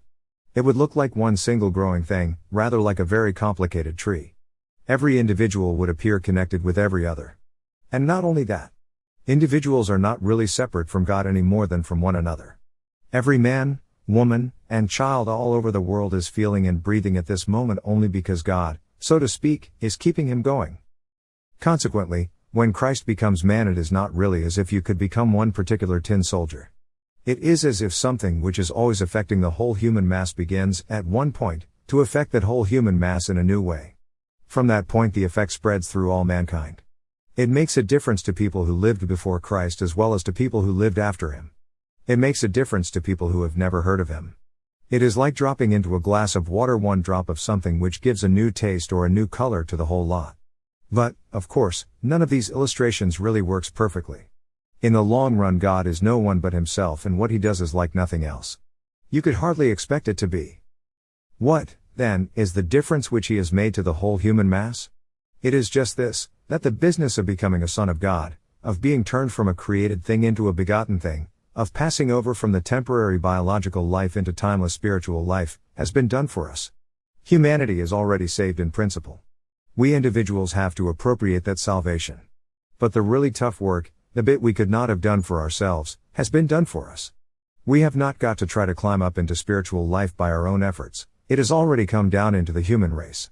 It would look like one single growing thing, rather like a very complicated tree. Every individual would appear connected with every other. And not only that. Individuals are not really separate from God any more than from one another. Every man, woman, and child all over the world is feeling and breathing at this moment only because God, so to speak, is keeping him going. Consequently, when Christ becomes man, it is not really as if you could become one particular tin soldier. It is as if something which is always affecting the whole human mass begins, at one point, to affect that whole human mass in a new way. From that point the effect spreads through all mankind. It makes a difference to people who lived before Christ as well as to people who lived after him. It makes a difference to people who have never heard of him. It is like dropping into a glass of water one drop of something which gives a new taste or a new color to the whole lot. But, of course, none of these illustrations really works perfectly. In the long run God is no one but himself, and what he does is like nothing else. You could hardly expect it to be. What, then, is the difference which he has made to the whole human mass? It is just this, that the business of becoming a son of God, of being turned from a created thing into a begotten thing, of passing over from the temporary biological life into timeless spiritual life, has been done for us. Humanity is already saved in principle. We individuals have to appropriate that salvation. But the really tough work, the bit we could not have done for ourselves, has been done for us. We have not got to try to climb up into spiritual life by our own efforts, it has already come down into the human race.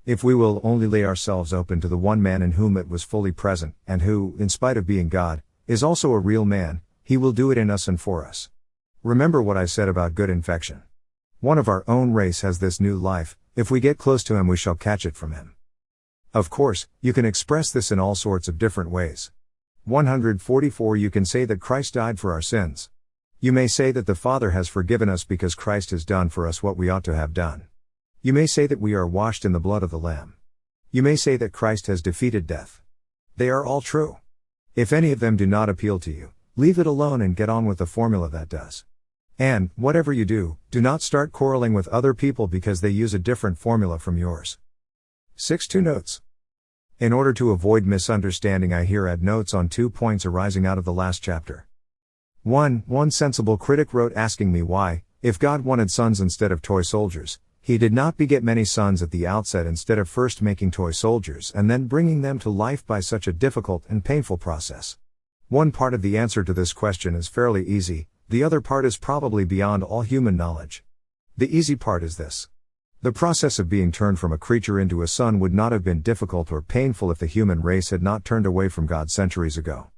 If we will only lay ourselves open to the one man in whom it was fully present, and who, in spite of being God, is also a real man, he will do it in us and for us. Remember what I said about good infection. One of our own race has this new life, if we get close to him we shall catch it from him. Of course, you can express this in all sorts of different ways. 144 You can say that Christ died for our sins. You may say that the Father has forgiven us because Christ has done for us what we ought to have done. You may say that we are washed in the blood of the Lamb. You may say that Christ has defeated death. They are all true. If any of them do not appeal to you, leave it alone and get on with the formula that does. And, whatever you do, do not start quarreling with other people because they use a different formula from yours. 6.2 Notes. In order to avoid misunderstanding, I here add notes on 2 points arising out of the last chapter. 1. One sensible critic wrote asking me why, if God wanted sons instead of toy soldiers, he did not beget many sons at the outset instead of first making toy soldiers and then bringing them to life by such a difficult and painful process. One part of the answer to this question is fairly easy, the other part is probably beyond all human knowledge. The easy part is this. The process of being turned from a creature into a son would not have been difficult or painful if the human race had not turned away from God centuries ago.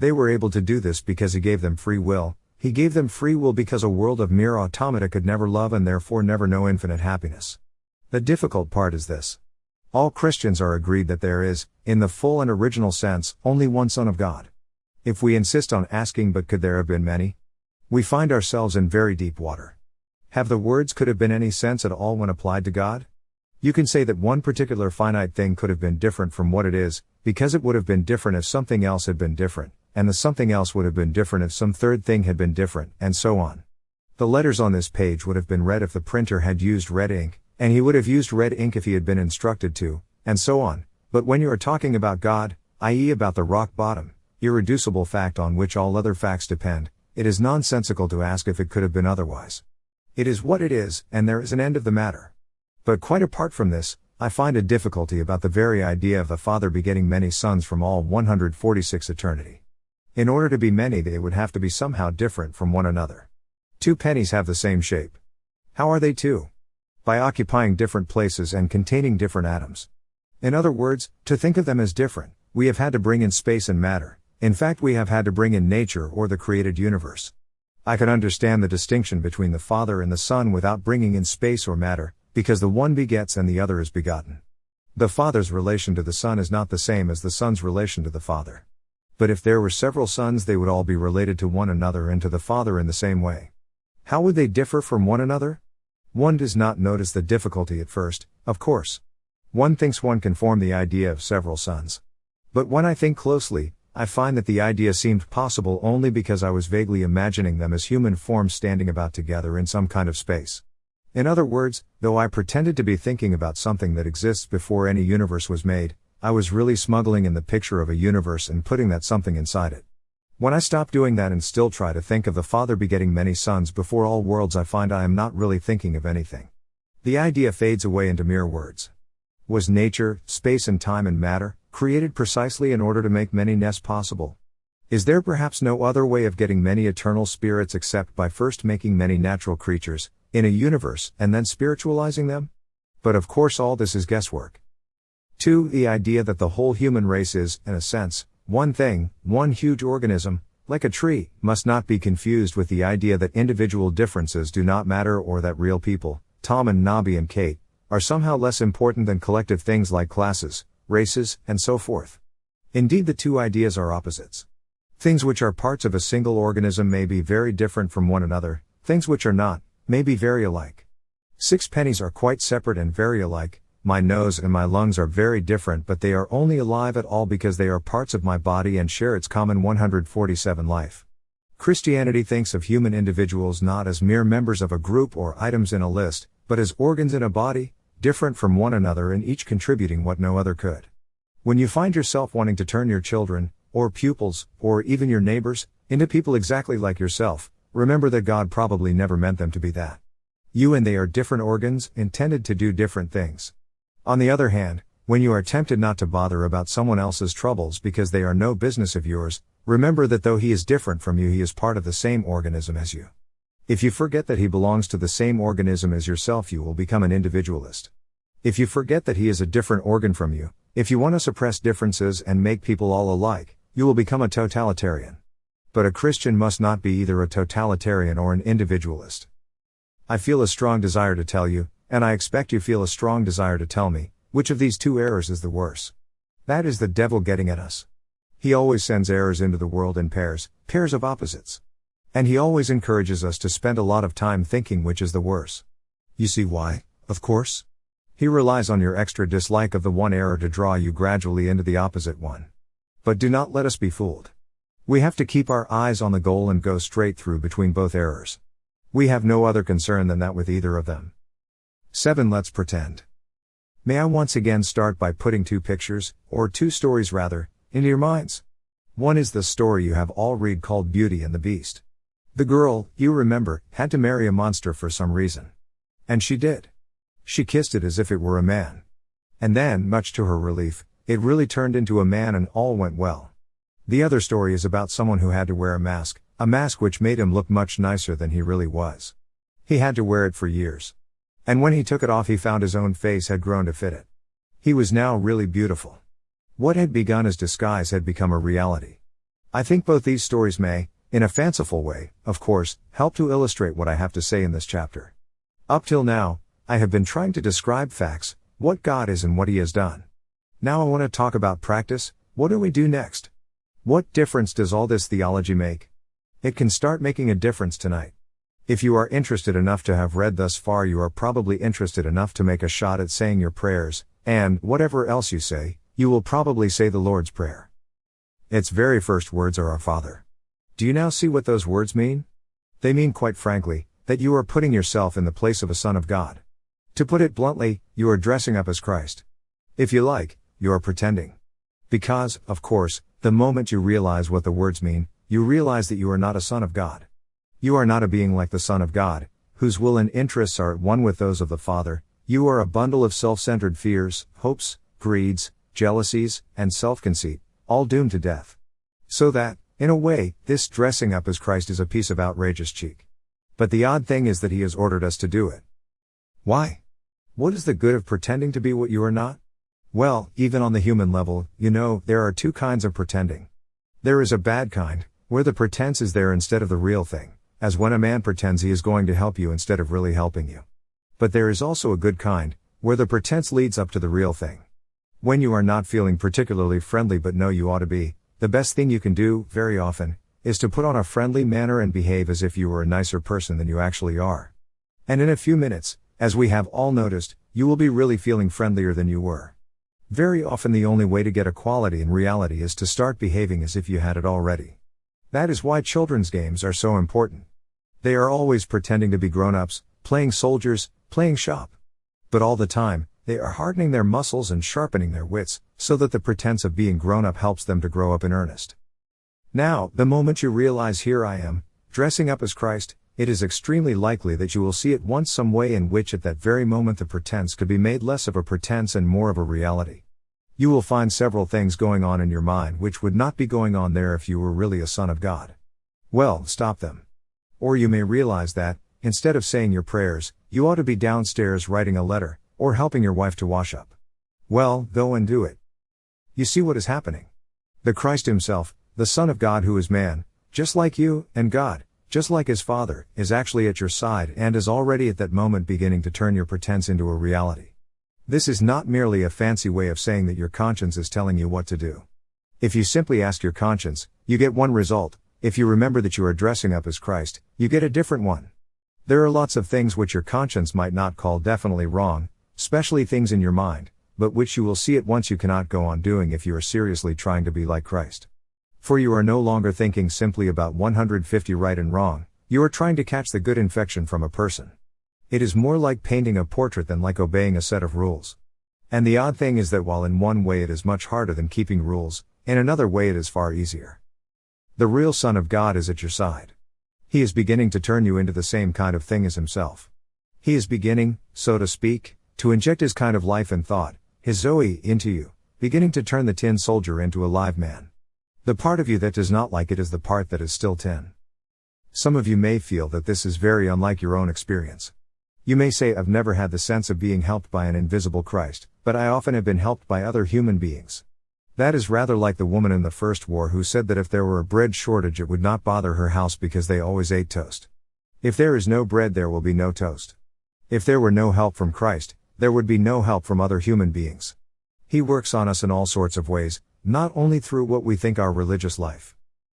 They were able to do this because He gave them free will. He gave them free will because a world of mere automata could never love and therefore never know infinite happiness. The difficult part is this. All Christians are agreed that there is, in the full and original sense, only one Son of God. If we insist on asking but could there have been many? We find ourselves in very deep water. Have the words could have been any sense at all when applied to God? You can say that one particular finite thing could have been different from what it is, because it would have been different if something else had been different, and the something else would have been different if some third thing had been different, and so on. The letters on this page would have been red if the printer had used red ink, and he would have used red ink if he had been instructed to, and so on. But when you are talking about God, i.e. about the rock bottom, irreducible fact on which all other facts depend, it is nonsensical to ask if it could have been otherwise. It is what it is, and there is an end of the matter. But quite apart from this, I find a difficulty about the very idea of the Father begetting many sons from all 146 eternity. In order to be many, they would have to be somehow different from one another. 2 pennies have the same shape. How are they two? By occupying different places and containing different atoms. In other words, to think of them as different, we have had to bring in space and matter. In fact, we have had to bring in nature or the created universe. I can understand the distinction between the Father and the Son without bringing in space or matter, because the one begets and the other is begotten. The Father's relation to the Son is not the same as the Son's relation to the Father. But if there were several sons, they would all be related to one another and to the Father in the same way. How would they differ from one another? One does not notice the difficulty at first, of course. One thinks one can form the idea of several sons. But when I think closely, I find that the idea seemed possible only because I was vaguely imagining them as human forms standing about together in some kind of space. In other words, though I pretended to be thinking about something that exists before any universe was made, I was really smuggling in the picture of a universe and putting that something inside it. When I stop doing that and still try to think of the Father begetting many sons before all worlds, I find I am not really thinking of anything. The idea fades away into mere words. Was nature, space and time and matter, created precisely in order to make many nests possible? Is there perhaps no other way of getting many eternal spirits except by first making many natural creatures, in a universe, and then spiritualizing them? But of course all this is guesswork. 2. The idea that the whole human race is, in a sense, one thing, one huge organism, like a tree, must not be confused with the idea that individual differences do not matter or that real people, Tom and Nobby and Kate, are somehow less important than collective things like classes, races, and so forth. Indeed, the two ideas are opposites. Things which are parts of a single organism may be very different from one another, things which are not, may be very alike. 6 pennies are quite separate and very alike. My nose and my lungs are very different, but they are only alive at all because they are parts of my body and share its common 147 life. Christianity thinks of human individuals not as mere members of a group or items in a list, but as organs in a body, different from one another and each contributing what no other could. When you find yourself wanting to turn your children, or pupils, or even your neighbors, into people exactly like yourself, remember that God probably never meant them to be that. You and they are different organs, intended to do different things. On the other hand, when you are tempted not to bother about someone else's troubles because they are no business of yours, remember that though he is different from you, he is part of the same organism as you. If you forget that he belongs to the same organism as yourself, you will become an individualist. If you forget that he is a different organ from you, if you want to suppress differences and make people all alike, you will become a totalitarian. But a Christian must not be either a totalitarian or an individualist. I feel a strong desire to tell you, and I expect you feel a strong desire to tell me, which of these two errors is the worse. That is the devil getting at us. He always sends errors into the world in pairs of opposites. And he always encourages us to spend a lot of time thinking which is the worse. You see why, of course? He relies on your extra dislike of the one error to draw you gradually into the opposite one. But do not let us be fooled. We have to keep our eyes on the goal and go straight through between both errors. We have no other concern than that with either of them. 7. Let's pretend. May I once again start by putting two pictures, or two stories rather, into your minds. One is the story you have all read called Beauty and the Beast. The girl, you remember, had to marry a monster for some reason. And she did. She kissed it as if it were a man. And then, much to her relief, it really turned into a man and all went well. The other story is about someone who had to wear a mask which made him look much nicer than he really was. He had to wear it for years. And when he took it off, he found his own face had grown to fit it. He was now really beautiful. What had begun as disguise had become a reality. I think both these stories may, in a fanciful way, of course, help to illustrate what I have to say in this chapter. Up till now, I have been trying to describe facts, what God is and what he has done. Now I want to talk about practice. What do we do next? What difference does all this theology make? It can start making a difference tonight. If you are interested enough to have read thus far, you are probably interested enough to make a shot at saying your prayers, and, whatever else you say, you will probably say the Lord's Prayer. Its very first words are Our Father. Do you now see what those words mean? They mean, quite frankly, that you are putting yourself in the place of a son of God. To put it bluntly, you are dressing up as Christ. If you like, you are pretending. Because, of course, the moment you realize what the words mean, you realize that you are not a son of God. You are not a being like the Son of God, whose will and interests are at one with those of the Father. You are a bundle of self-centered fears, hopes, greeds, jealousies, and self-conceit, all doomed to death. So that, in a way, this dressing up as Christ is a piece of outrageous cheek. But the odd thing is that he has ordered us to do it. Why? What is the good of pretending to be what you are not? Well, even on the human level, there are two kinds of pretending. There is a bad kind, where the pretense is there instead of the real thing, as when a man pretends he is going to help you instead of really helping you. But there is also a good kind, where the pretense leads up to the real thing. When you are not feeling particularly friendly but know you ought to be, the best thing you can do, very often, is to put on a friendly manner and behave as if you were a nicer person than you actually are. And in a few minutes, as we have all noticed, you will be really feeling friendlier than you were. Very often the only way to get equality in reality is to start behaving as if you had it already. That is why children's games are so important. They are always pretending to be grown-ups, playing soldiers, playing shop. But all the time, they are hardening their muscles and sharpening their wits, so that the pretense of being grown-up helps them to grow up in earnest. Now, the moment you realize here I am, dressing up as Christ, it is extremely likely that you will see at once some way in which at that very moment the pretense could be made less of a pretense and more of a reality. You will find several things going on in your mind which would not be going on there if you were really a son of God. Well, stop them. Or you may realize that, instead of saying your prayers, you ought to be downstairs writing a letter, or helping your wife to wash up. Well, go and do it. You see what is happening. The Christ himself, the Son of God who is man, just like you, and God, just like his Father, is actually at your side and is already at that moment beginning to turn your pretense into a reality. This is not merely a fancy way of saying that your conscience is telling you what to do. If you simply ask your conscience, you get one result. If you remember that you are dressing up as Christ, you get a different one. There are lots of things which your conscience might not call definitely wrong, especially things in your mind, but which you will see at once you cannot go on doing if you are seriously trying to be like Christ. For you are no longer thinking simply about 150 right and wrong, you are trying to catch the good infection from a person. It is more like painting a portrait than like obeying a set of rules. And the odd thing is that while in one way it is much harder than keeping rules, in another way it is far easier. The real Son of God is at your side. He is beginning to turn you into the same kind of thing as himself. He is beginning, so to speak, to inject his kind of life and thought, his Zoe, into you, beginning to turn the tin soldier into a live man. The part of you that does not like it is the part that is still tin. Some of you may feel that this is very unlike your own experience. You may say, I've never had the sense of being helped by an invisible Christ, but I often have been helped by other human beings. That is rather like the woman in the First War who said that if there were a bread shortage it would not bother her house because they always ate toast. If there is no bread there will be no toast. If there were no help from Christ, there would be no help from other human beings. He works on us in all sorts of ways, not only through what we think our religious life.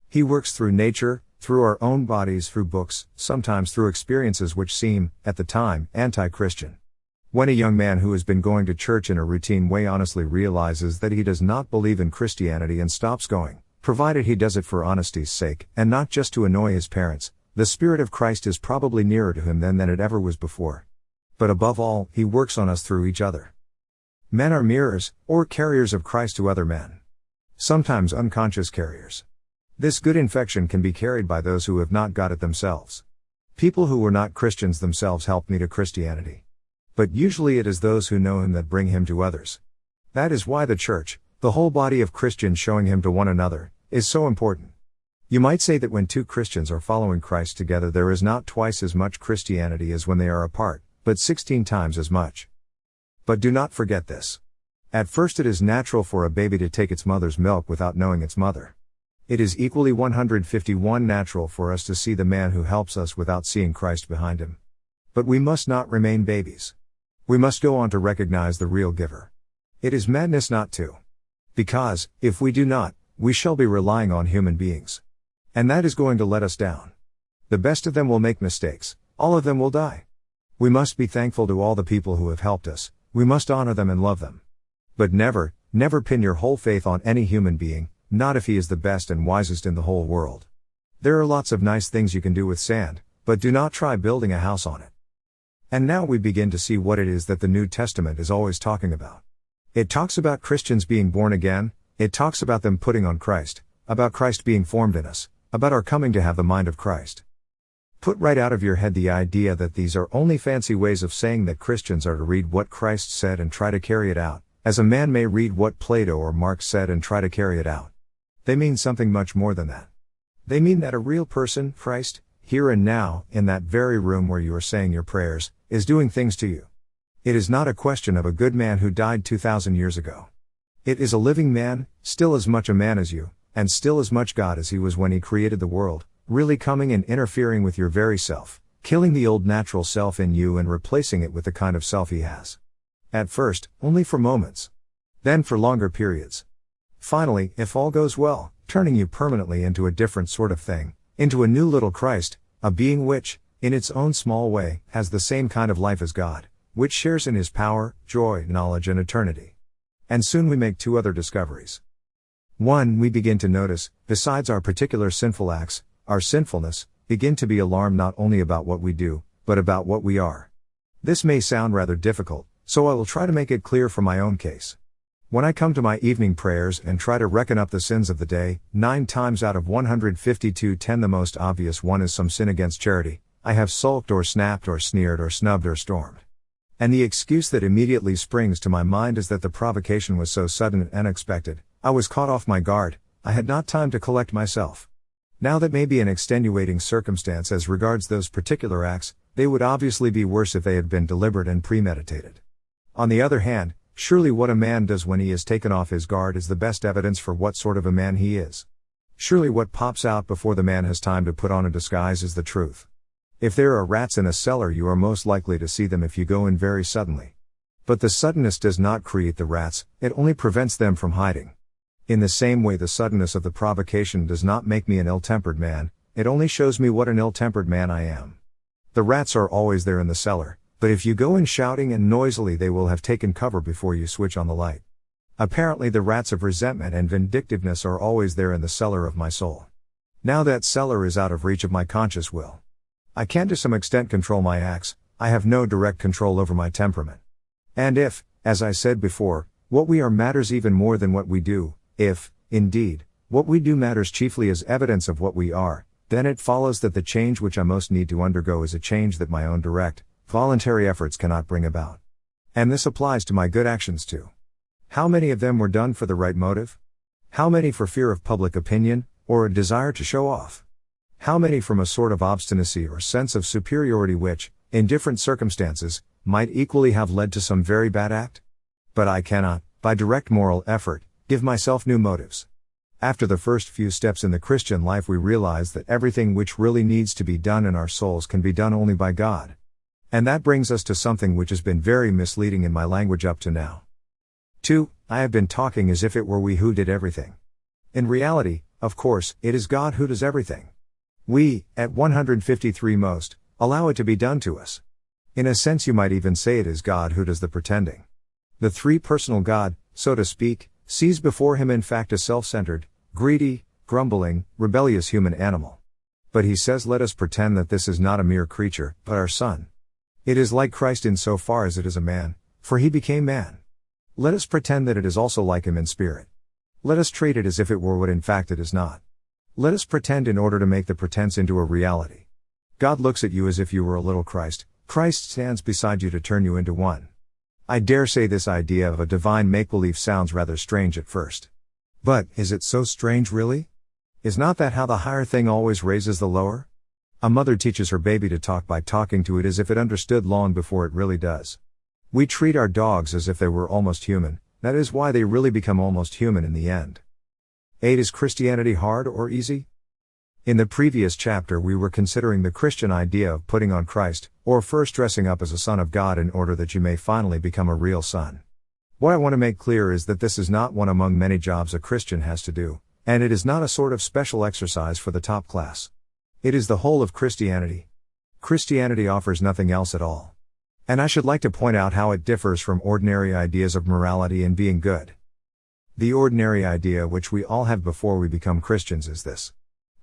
He works through nature, through our own bodies, through books, sometimes through experiences which seem, at the time, anti-Christian. When a young man who has been going to church in a routine way honestly realizes that he does not believe in Christianity and stops going, provided he does it for honesty's sake, and not just to annoy his parents, the Spirit of Christ is probably nearer to him then than it ever was before. But above all, he works on us through each other. Men are mirrors, or carriers of Christ to other men. Sometimes unconscious carriers. This good infection can be carried by those who have not got it themselves. People who were not Christians themselves helped me to Christianity. But usually it is those who know him that bring him to others. That is why the church, the whole body of Christians showing him to one another, is so important. You might say that when two Christians are following Christ together there is not twice as much Christianity as when they are apart, but 16 times as much. But do not forget this. At first it is natural for a baby to take its mother's milk without knowing its mother. It is equally 151 natural for us to see the man who helps us without seeing Christ behind him. But we must not remain babies. We must go on to recognize the real giver. It is madness not to. Because, if we do not, we shall be relying on human beings. And that is going to let us down. The best of them will make mistakes, all of them will die. We must be thankful to all the people who have helped us, we must honor them and love them. But never, never pin your whole faith on any human being, not if he is the best and wisest in the whole world. There are lots of nice things you can do with sand, but do not try building a house on it. And now we begin to see what it is that the New Testament is always talking about. It talks about Christians being born again, it talks about them putting on Christ, about Christ being formed in us, about our coming to have the mind of Christ. Put right out of your head the idea that these are only fancy ways of saying that Christians are to read what Christ said and try to carry it out, as a man may read what Plato or Marx said and try to carry it out. They mean something much more than that. They mean that a real person, Christ, here and now, in that very room where you are saying your prayers, is doing things to you. It is not a question of a good man who died 2,000 years ago. It is a living man, still as much a man as you, and still as much God as he was when he created the world, really coming and interfering with your very self, killing the old natural self in you and replacing it with the kind of self he has. At first, only for moments. Then for longer periods. Finally, if all goes well, turning you permanently into a different sort of thing, into a new little Christ, a being which, in its own small way, has the same kind of life as God, which shares in his power, joy, knowledge and eternity. And soon we make two other discoveries. One, we begin to notice, besides our particular sinful acts, our sinfulness, begin to be alarmed not only about what we do, but about what we are. This may sound rather difficult, so I will try to make it clear from my own case. When I come to my evening prayers and try to reckon up the sins of the day, 9 times out of 152 the most obvious one is some sin against charity. I have sulked or snapped or sneered or snubbed or stormed. And the excuse that immediately springs to my mind is that the provocation was so sudden and unexpected, I was caught off my guard, I had not time to collect myself. Now that may be an extenuating circumstance as regards those particular acts, they would obviously be worse if they had been deliberate and premeditated. On the other hand, surely what a man does when he is taken off his guard is the best evidence for what sort of a man he is. Surely what pops out before the man has time to put on a disguise is the truth. If there are rats in a cellar you are most likely to see them if you go in very suddenly. But the suddenness does not create the rats, it only prevents them from hiding. In the same way the suddenness of the provocation does not make me an ill-tempered man, it only shows me what an ill-tempered man I am. The rats are always there in the cellar, but if you go in shouting and noisily they will have taken cover before you switch on the light. Apparently the rats of resentment and vindictiveness are always there in the cellar of my soul. Now that cellar is out of reach of my conscious will. I can to some extent control my acts, I have no direct control over my temperament. And if, as I said before, what we are matters even more than what we do, if, indeed, what we do matters chiefly as evidence of what we are, then it follows that the change which I most need to undergo is a change that my own direct, voluntary efforts cannot bring about. And this applies to my good actions too. How many of them were done for the right motive? How many for fear of public opinion, or a desire to show off? How many from a sort of obstinacy or sense of superiority which, in different circumstances, might equally have led to some very bad act? But I cannot, by direct moral effort, give myself new motives. After the first few steps in the Christian life we realize that everything which really needs to be done in our souls can be done only by God. And that brings us to something which has been very misleading in my language up to now. 2. I have been talking as if it were we who did everything. In reality, of course, it is God who does everything. We, at 153 most, allow it to be done to us. In a sense you might even say it is God who does the pretending. The three-personal God, so to speak, sees before him in fact a self-centered, greedy, grumbling, rebellious human animal. But he says let us pretend that this is not a mere creature, but our Son. It is like Christ in so far as it is a man, for he became man. Let us pretend that it is also like him in spirit. Let us treat it as if it were what in fact it is not. Let us pretend in order to make the pretense into a reality. God looks at you as if you were a little Christ. Christ stands beside you to turn you into one. I dare say this idea of a divine make-believe sounds rather strange at first. But, is it so strange really? Is not that how the higher thing always raises the lower? A mother teaches her baby to talk by talking to it as if it understood long before it really does. We treat our dogs as if they were almost human, that is why they really become almost human in the end. 8. Is Christianity hard or easy? In the previous chapter we were considering the Christian idea of putting on Christ, or first dressing up as a son of God in order that you may finally become a real son. What I want to make clear is that this is not one among many jobs a Christian has to do, and it is not a sort of special exercise for the top class. It is the whole of Christianity. Christianity offers nothing else at all. And I should like to point out how it differs from ordinary ideas of morality and being good. The ordinary idea which we all have before we become Christians is this.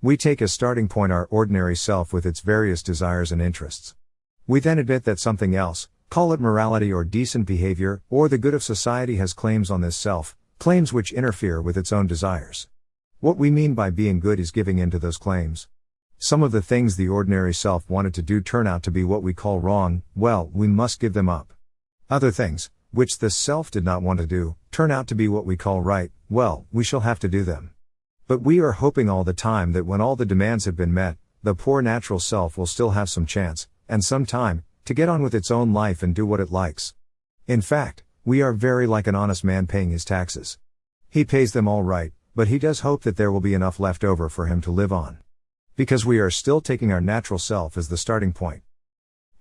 We take as starting point our ordinary self with its various desires and interests. We then admit that something else, call it morality or decent behavior, or the good of society has claims on this self, claims which interfere with its own desires. What we mean by being good is giving in to those claims. Some of the things the ordinary self wanted to do turn out to be what we call wrong, well, we must give them up. Other things, which the self did not want to do, turn out to be what we call right, well, we shall have to do them. But we are hoping all the time that when all the demands have been met, the poor natural self will still have some chance, and some time, to get on with its own life and do what it likes. In fact, we are very like an honest man paying his taxes. He pays them all right, but he does hope that there will be enough left over for him to live on. Because we are still taking our natural self as the starting point.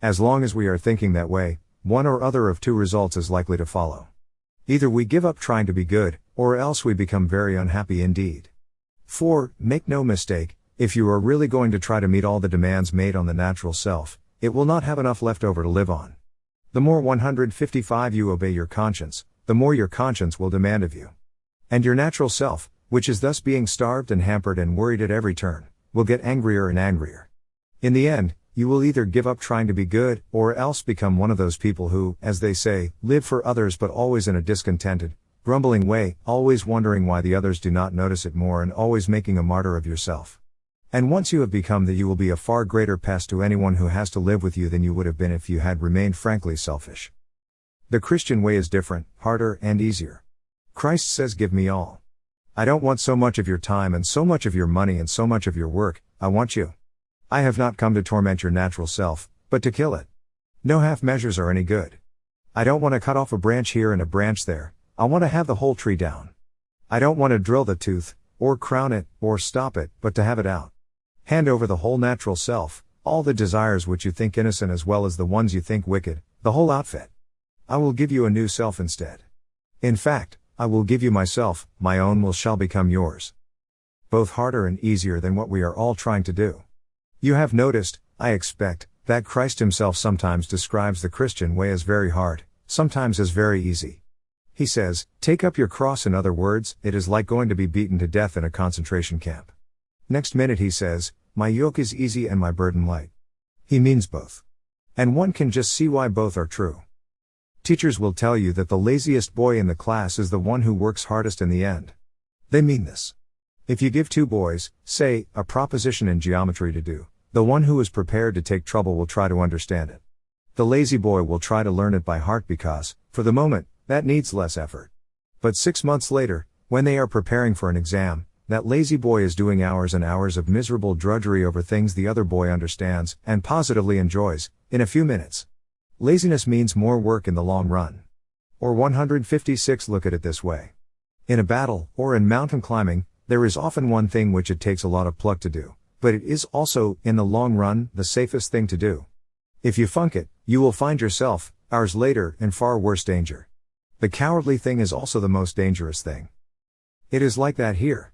As long as we are thinking that way, one or other of two results is likely to follow. Either we give up trying to be good, or else we become very unhappy indeed. 4. Make no mistake, if you are really going to try to meet all the demands made on the natural self, it will not have enough left over to live on. The more 155 you obey your conscience, the more your conscience will demand of you. And your natural self, which is thus being starved and hampered and worried at every turn, will get angrier and angrier. In the end, you will either give up trying to be good, or else become one of those people who, as they say, live for others but always in a discontented, grumbling way, always wondering why the others do not notice it more and always making a martyr of yourself. And once you have become that, you will be a far greater pest to anyone who has to live with you than you would have been if you had remained frankly selfish. The Christian way is different, harder and easier. Christ says, give me all. I don't want so much of your time and so much of your money and so much of your work, I want you. I have not come to torment your natural self, but to kill it. No half measures are any good. I don't want to cut off a branch here and a branch there, I want to have the whole tree down. I don't want to drill the tooth, or crown it, or stop it, but to have it out. Hand over the whole natural self, all the desires which you think innocent as well as the ones you think wicked, the whole outfit. I will give you a new self instead. In fact, I will give you myself, my own will shall become yours. Both harder and easier than what we are all trying to do. You have noticed, I expect, that Christ himself sometimes describes the Christian way as very hard, sometimes as very easy. He says, take up your cross. In other words, it is like going to be beaten to death in a concentration camp. Next minute he says, my yoke is easy and my burden light. He means both. And one can just see why both are true. Teachers will tell you that the laziest boy in the class is the one who works hardest in the end. They mean this. If you give two boys, say, a proposition in geometry to do, the one who is prepared to take trouble will try to understand it. The lazy boy will try to learn it by heart because, for the moment, that needs less effort. But 6 months later, when they are preparing for an exam, that lazy boy is doing hours and hours of miserable drudgery over things the other boy understands and positively enjoys in a few minutes. Laziness means more work in the long run. Or 156 Look at it this way. In a battle, or in mountain climbing, there is often one thing which it takes a lot of pluck to do, but it is also, in the long run, the safest thing to do. If you funk it, you will find yourself, hours later, in far worse danger. The cowardly thing is also the most dangerous thing. It is like that here.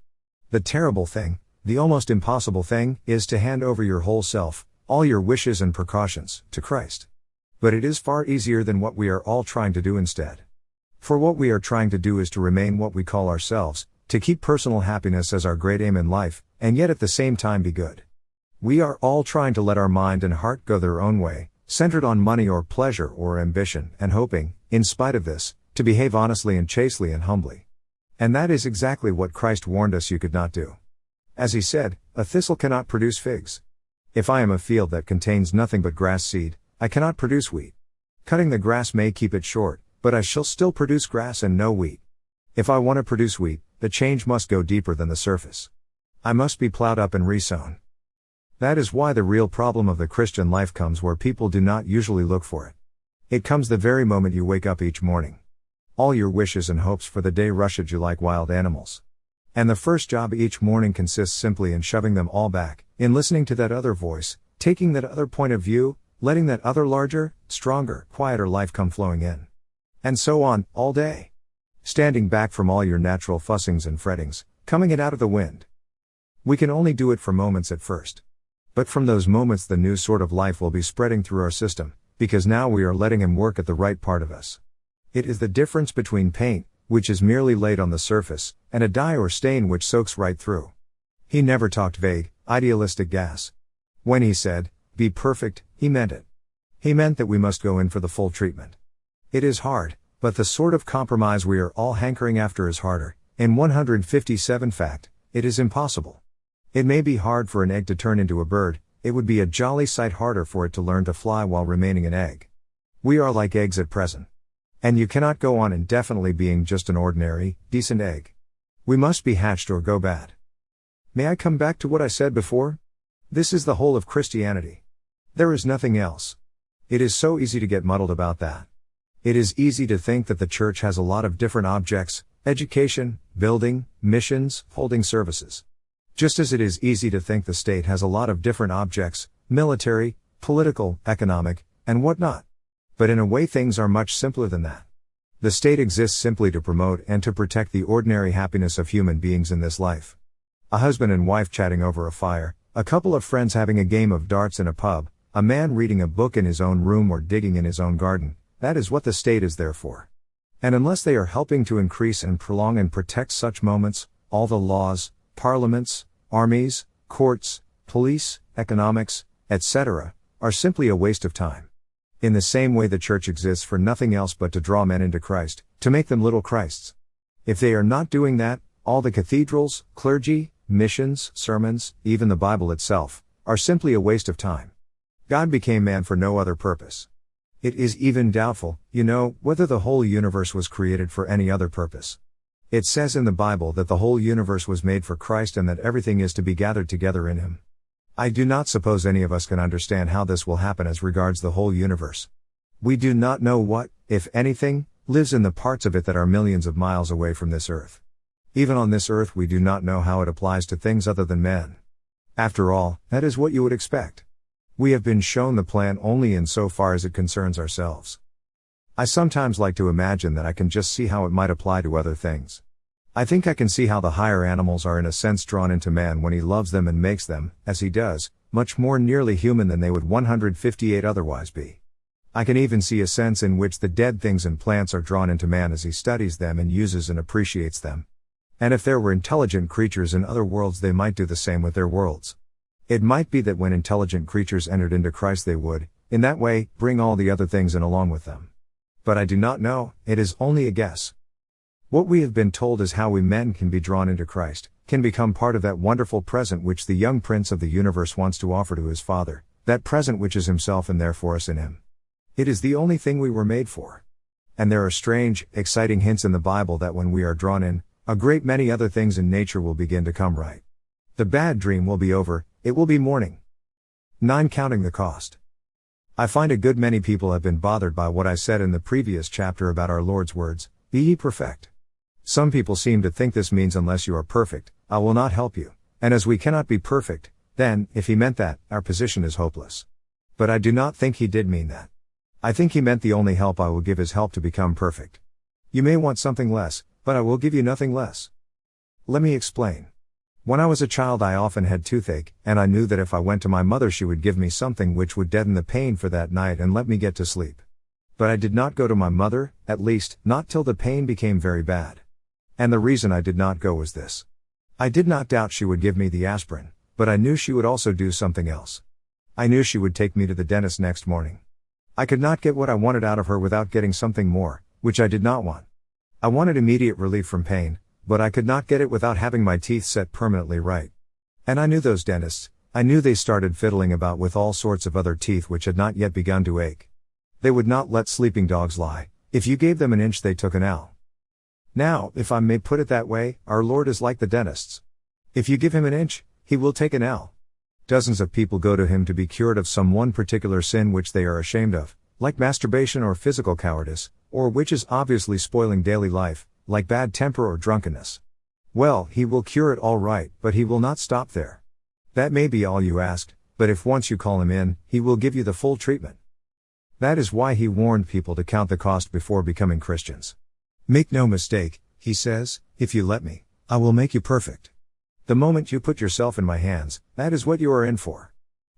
The terrible thing, the almost impossible thing, is to hand over your whole self, all your wishes and precautions, to Christ. But it is far easier than what we are all trying to do instead. For what we are trying to do is to remain what we call ourselves, to keep personal happiness as our great aim in life, and yet at the same time be good. We are all trying to let our mind and heart go their own way, centered on money or pleasure or ambition, and hoping, in spite of this, to behave honestly and chastely and humbly. And that is exactly what Christ warned us you could not do. As he said, a thistle cannot produce figs. If I am a field that contains nothing but grass seed, I cannot produce wheat. Cutting the grass may keep it short, but I shall still produce grass and no wheat. If I want to produce wheat, the change must go deeper than the surface. I must be plowed up and resown. That is why the real problem of the Christian life comes where people do not usually look for it. It comes the very moment you wake up each morning. All your wishes and hopes for the day rush at you like wild animals. And the first job each morning consists simply in shoving them all back, in listening to that other voice, taking that other point of view, letting that other larger, stronger, quieter life come flowing in. And so on, all day. Standing back from all your natural fussings and frettings, coming it out of the wind. We can only do it for moments at first. But from those moments the new sort of life will be spreading through our system, because now we are letting him work at the right part of us. It is the difference between paint, which is merely laid on the surface, and a dye or stain which soaks right through. He never talked vague, idealistic gas. When he said, "Be perfect," he meant it. He meant that we must go in for the full treatment. It is hard, but the sort of compromise we are all hankering after is harder. In 157 fact, it is impossible. It may be hard for an egg to turn into a bird, it would be a jolly sight harder for it to learn to fly while remaining an egg. We are like eggs at present. And you cannot go on indefinitely being just an ordinary, decent egg. We must be hatched or go bad. May I come back to what I said before? This is the whole of Christianity. There is nothing else. It is so easy to get muddled about that. It is easy to think that the church has a lot of different objects: education, building, missions, holding services. Just as it is easy to think the state has a lot of different objects: military, political, economic, and whatnot. But in a way things are much simpler than that. The state exists simply to promote and to protect the ordinary happiness of human beings in this life. A husband and wife chatting over a fire, a couple of friends having a game of darts in a pub, a man reading a book in his own room or digging in his own garden, that is what the state is there for. And unless they are helping to increase and prolong and protect such moments, all the laws, parliaments, armies, courts, police, economics, etc., are simply a waste of time. In the same way the church exists for nothing else but to draw men into Christ, to make them little Christs. If they are not doing that, all the cathedrals, clergy, missions, sermons, even the Bible itself, are simply a waste of time. God became man for no other purpose. It is even doubtful, whether the whole universe was created for any other purpose. It says in the Bible that the whole universe was made for Christ and that everything is to be gathered together in him. I do not suppose any of us can understand how this will happen as regards the whole universe. We do not know what, if anything, lives in the parts of it that are millions of miles away from this earth. Even on this earth we do not know how it applies to things other than men. After all, that is what you would expect. We have been shown the plan only in so far as it concerns ourselves. I sometimes like to imagine that I can just see how it might apply to other things. I think I can see how the higher animals are in a sense drawn into man when he loves them and makes them, as he does, much more nearly human than they would 158 otherwise be. I can even see a sense in which the dead things and plants are drawn into man as he studies them and uses and appreciates them. And if there were intelligent creatures in other worlds they might do the same with their worlds. It might be that when intelligent creatures entered into Christ they would, in that way, bring all the other things in along with them. But I do not know, it is only a guess. What we have been told is how we men can be drawn into Christ, can become part of that wonderful present which the young prince of the universe wants to offer to his Father, that present which is himself and therefore us in him. It is the only thing we were made for. And there are strange, exciting hints in the Bible that when we are drawn in, A great many other things in nature will begin to come right. The bad dream will be over, it will be morning. 9. Counting the cost. I find a good many people have been bothered by what I said in the previous chapter about our Lord's words, "Be ye perfect." Some people seem to think this means unless you are perfect, I will not help you, and as we cannot be perfect, then, if he meant that, our position is hopeless. But I do not think he did mean that. I think he meant the only help I will give is help to become perfect. You may want something less, but I will give you nothing less. Let me explain. When I was a child I often had toothache, and I knew that if I went to my mother she would give me something which would deaden the pain for that night and let me get to sleep. But I did not go to my mother, at least, not till the pain became very bad. And the reason I did not go was this. I did not doubt she would give me the aspirin, but I knew she would also do something else. I knew she would take me to the dentist next morning. I could not get what I wanted out of her without getting something more, which I did not want. I wanted immediate relief from pain, but I could not get it without having my teeth set permanently right. And I knew those dentists. I knew they started fiddling about with all sorts of other teeth which had not yet begun to ache. They would not let sleeping dogs lie. If you gave them an inch they took an ell. Now, if I may put it that way, our Lord is like the dentists. If you give him an inch, he will take an ell. Dozens of people go to him to be cured of some one particular sin which they are ashamed of, like masturbation or physical cowardice, or which is obviously spoiling daily life, like bad temper or drunkenness. Well, he will cure it all right, but he will not stop there. That may be all you asked, but if once you call him in, he will give you the full treatment. That is why he warned people to count the cost before becoming Christians. Make no mistake, he says, if you let me, I will make you perfect. The moment you put yourself in my hands, that is what you are in for.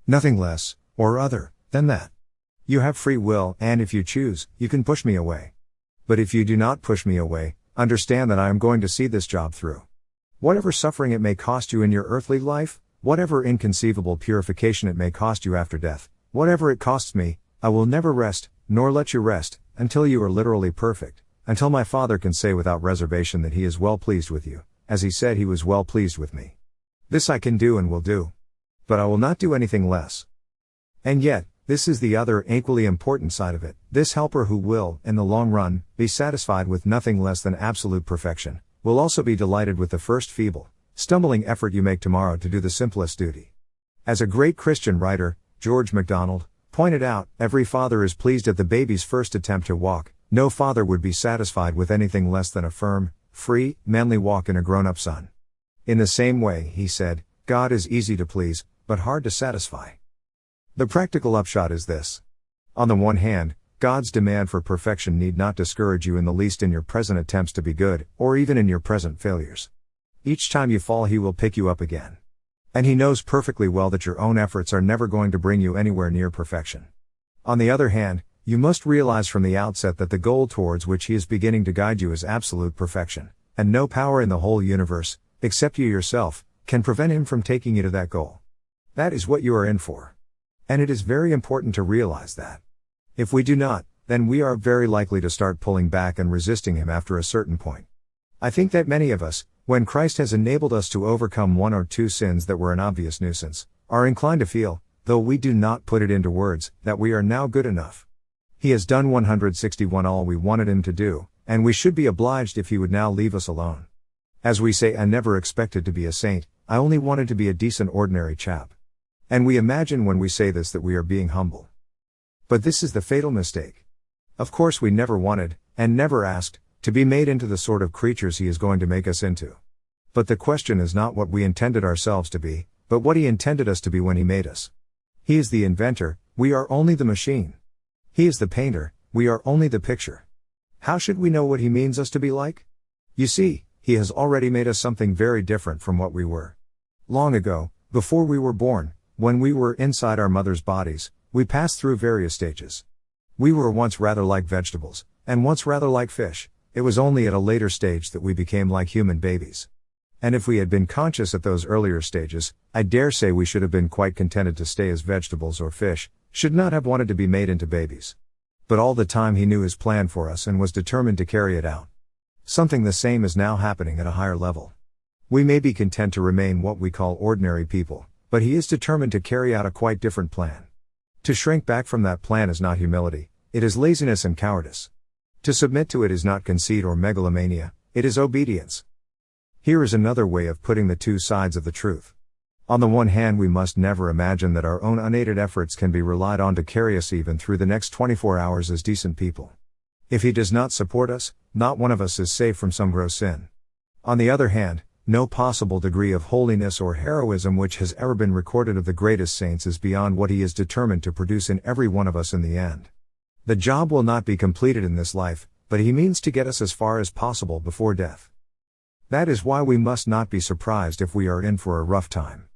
Nothing less, or other, than that. You have free will, and if you choose, you can push me away. But if you do not push me away, understand that I am going to see this job through. Whatever suffering it may cost you in your earthly life, whatever inconceivable purification it may cost you after death, whatever it costs me, I will never rest, nor let you rest, until you are literally perfect, until my Father can say without reservation that he is well pleased with you, as he said he was well pleased with me. This I can do and will do. But I will not do anything less. And yet, this is the other equally important side of it. This helper who will, in the long run, be satisfied with nothing less than absolute perfection, will also be delighted with the first feeble, stumbling effort you make tomorrow to do the simplest duty. As a great Christian writer, George MacDonald, pointed out, every father is pleased at the baby's first attempt to walk. No father would be satisfied with anything less than a firm, free, manly walk in a grown-up son. In the same way, he said, God is easy to please, but hard to satisfy. The practical upshot is this. On the one hand, God's demand for perfection need not discourage you in the least in your present attempts to be good, or even in your present failures. Each time you fall he will pick you up again. And he knows perfectly well that your own efforts are never going to bring you anywhere near perfection. On the other hand, you must realize from the outset that the goal towards which he is beginning to guide you is absolute perfection, and no power in the whole universe, except you yourself, can prevent him from taking you to that goal. That is what you are in for. And it is very important to realize that. If we do not, then we are very likely to start pulling back and resisting him after a certain point. I think that many of us, when Christ has enabled us to overcome one or two sins that were an obvious nuisance, are inclined to feel, though we do not put it into words, that we are now good enough. He has done 161 all we wanted him to do, and we should be obliged if he would now leave us alone. As we say, I never expected to be a saint, I only wanted to be a decent ordinary chap. And we imagine when we say this that we are being humble. But this is the fatal mistake. Of course we never wanted, and never asked, to be made into the sort of creatures he is going to make us into. But the question is not what we intended ourselves to be, but what he intended us to be when he made us. He is the inventor, we are only the machine. He is the painter, we are only the picture. How should we know what he means us to be like? You see, he has already made us something very different from what we were. Long ago, before we were born, when we were inside our mother's bodies, we passed through various stages. We were once rather like vegetables, and once rather like fish. It was only at a later stage that we became like human babies. And if we had been conscious at those earlier stages, I dare say we should have been quite contented to stay as vegetables or fish, should not have wanted to be made into babies. But all the time he knew his plan for us and was determined to carry it out. Something the same is now happening at a higher level. We may be content to remain what we call ordinary people, but he is determined to carry out a quite different plan. To shrink back from that plan is not humility, it is laziness and cowardice. To submit to it is not conceit or megalomania, it is obedience. Here is another way of putting the two sides of the truth. On the one hand, we must never imagine that our own unaided efforts can be relied on to carry us even through the next 24 hours as decent people. If He does not support us, not one of us is safe from some gross sin. On the other hand, no possible degree of holiness or heroism which has ever been recorded of the greatest saints is beyond what He is determined to produce in every one of us in the end. The job will not be completed in this life, but He means to get us as far as possible before death. That is why we must not be surprised if we are in for a rough time.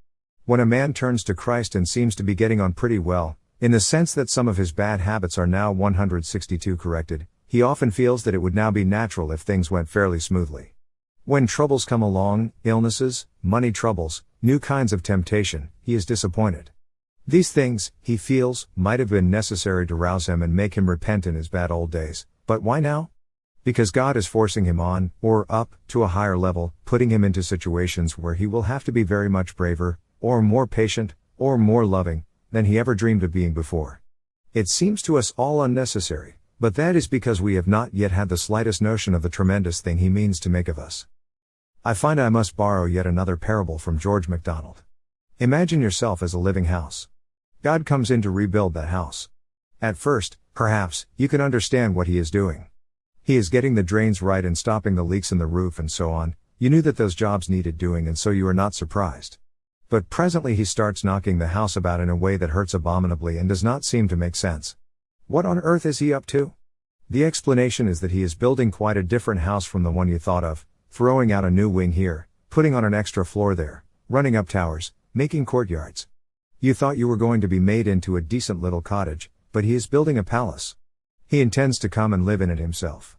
When a man turns to Christ and seems to be getting on pretty well, in the sense that some of his bad habits are now 162 corrected, he often feels that it would now be natural if things went fairly smoothly. When troubles come along, illnesses, money troubles, new kinds of temptation, he is disappointed. These things, he feels, might have been necessary to rouse him and make him repent in his bad old days, but why now? Because God is forcing him on, or up, to a higher level, putting him into situations where he will have to be very much braver, or more patient, or more loving, than he ever dreamed of being before. It seems to us all unnecessary, but that is because we have not yet had the slightest notion of the tremendous thing he means to make of us. I find I must borrow yet another parable from George MacDonald. Imagine yourself as a living house. God comes in to rebuild that house. At first, perhaps, you can understand what He is doing. He is getting the drains right and stopping the leaks in the roof and so on. You knew that those jobs needed doing and so you are not surprised. But presently He starts knocking the house about in a way that hurts abominably and does not seem to make sense. What on earth is He up to? The explanation is that He is building quite a different house from the one you thought of, throwing out a new wing here, putting on an extra floor there, running up towers, making courtyards. You thought you were going to be made into a decent little cottage, but He is building a palace. He intends to come and live in it Himself.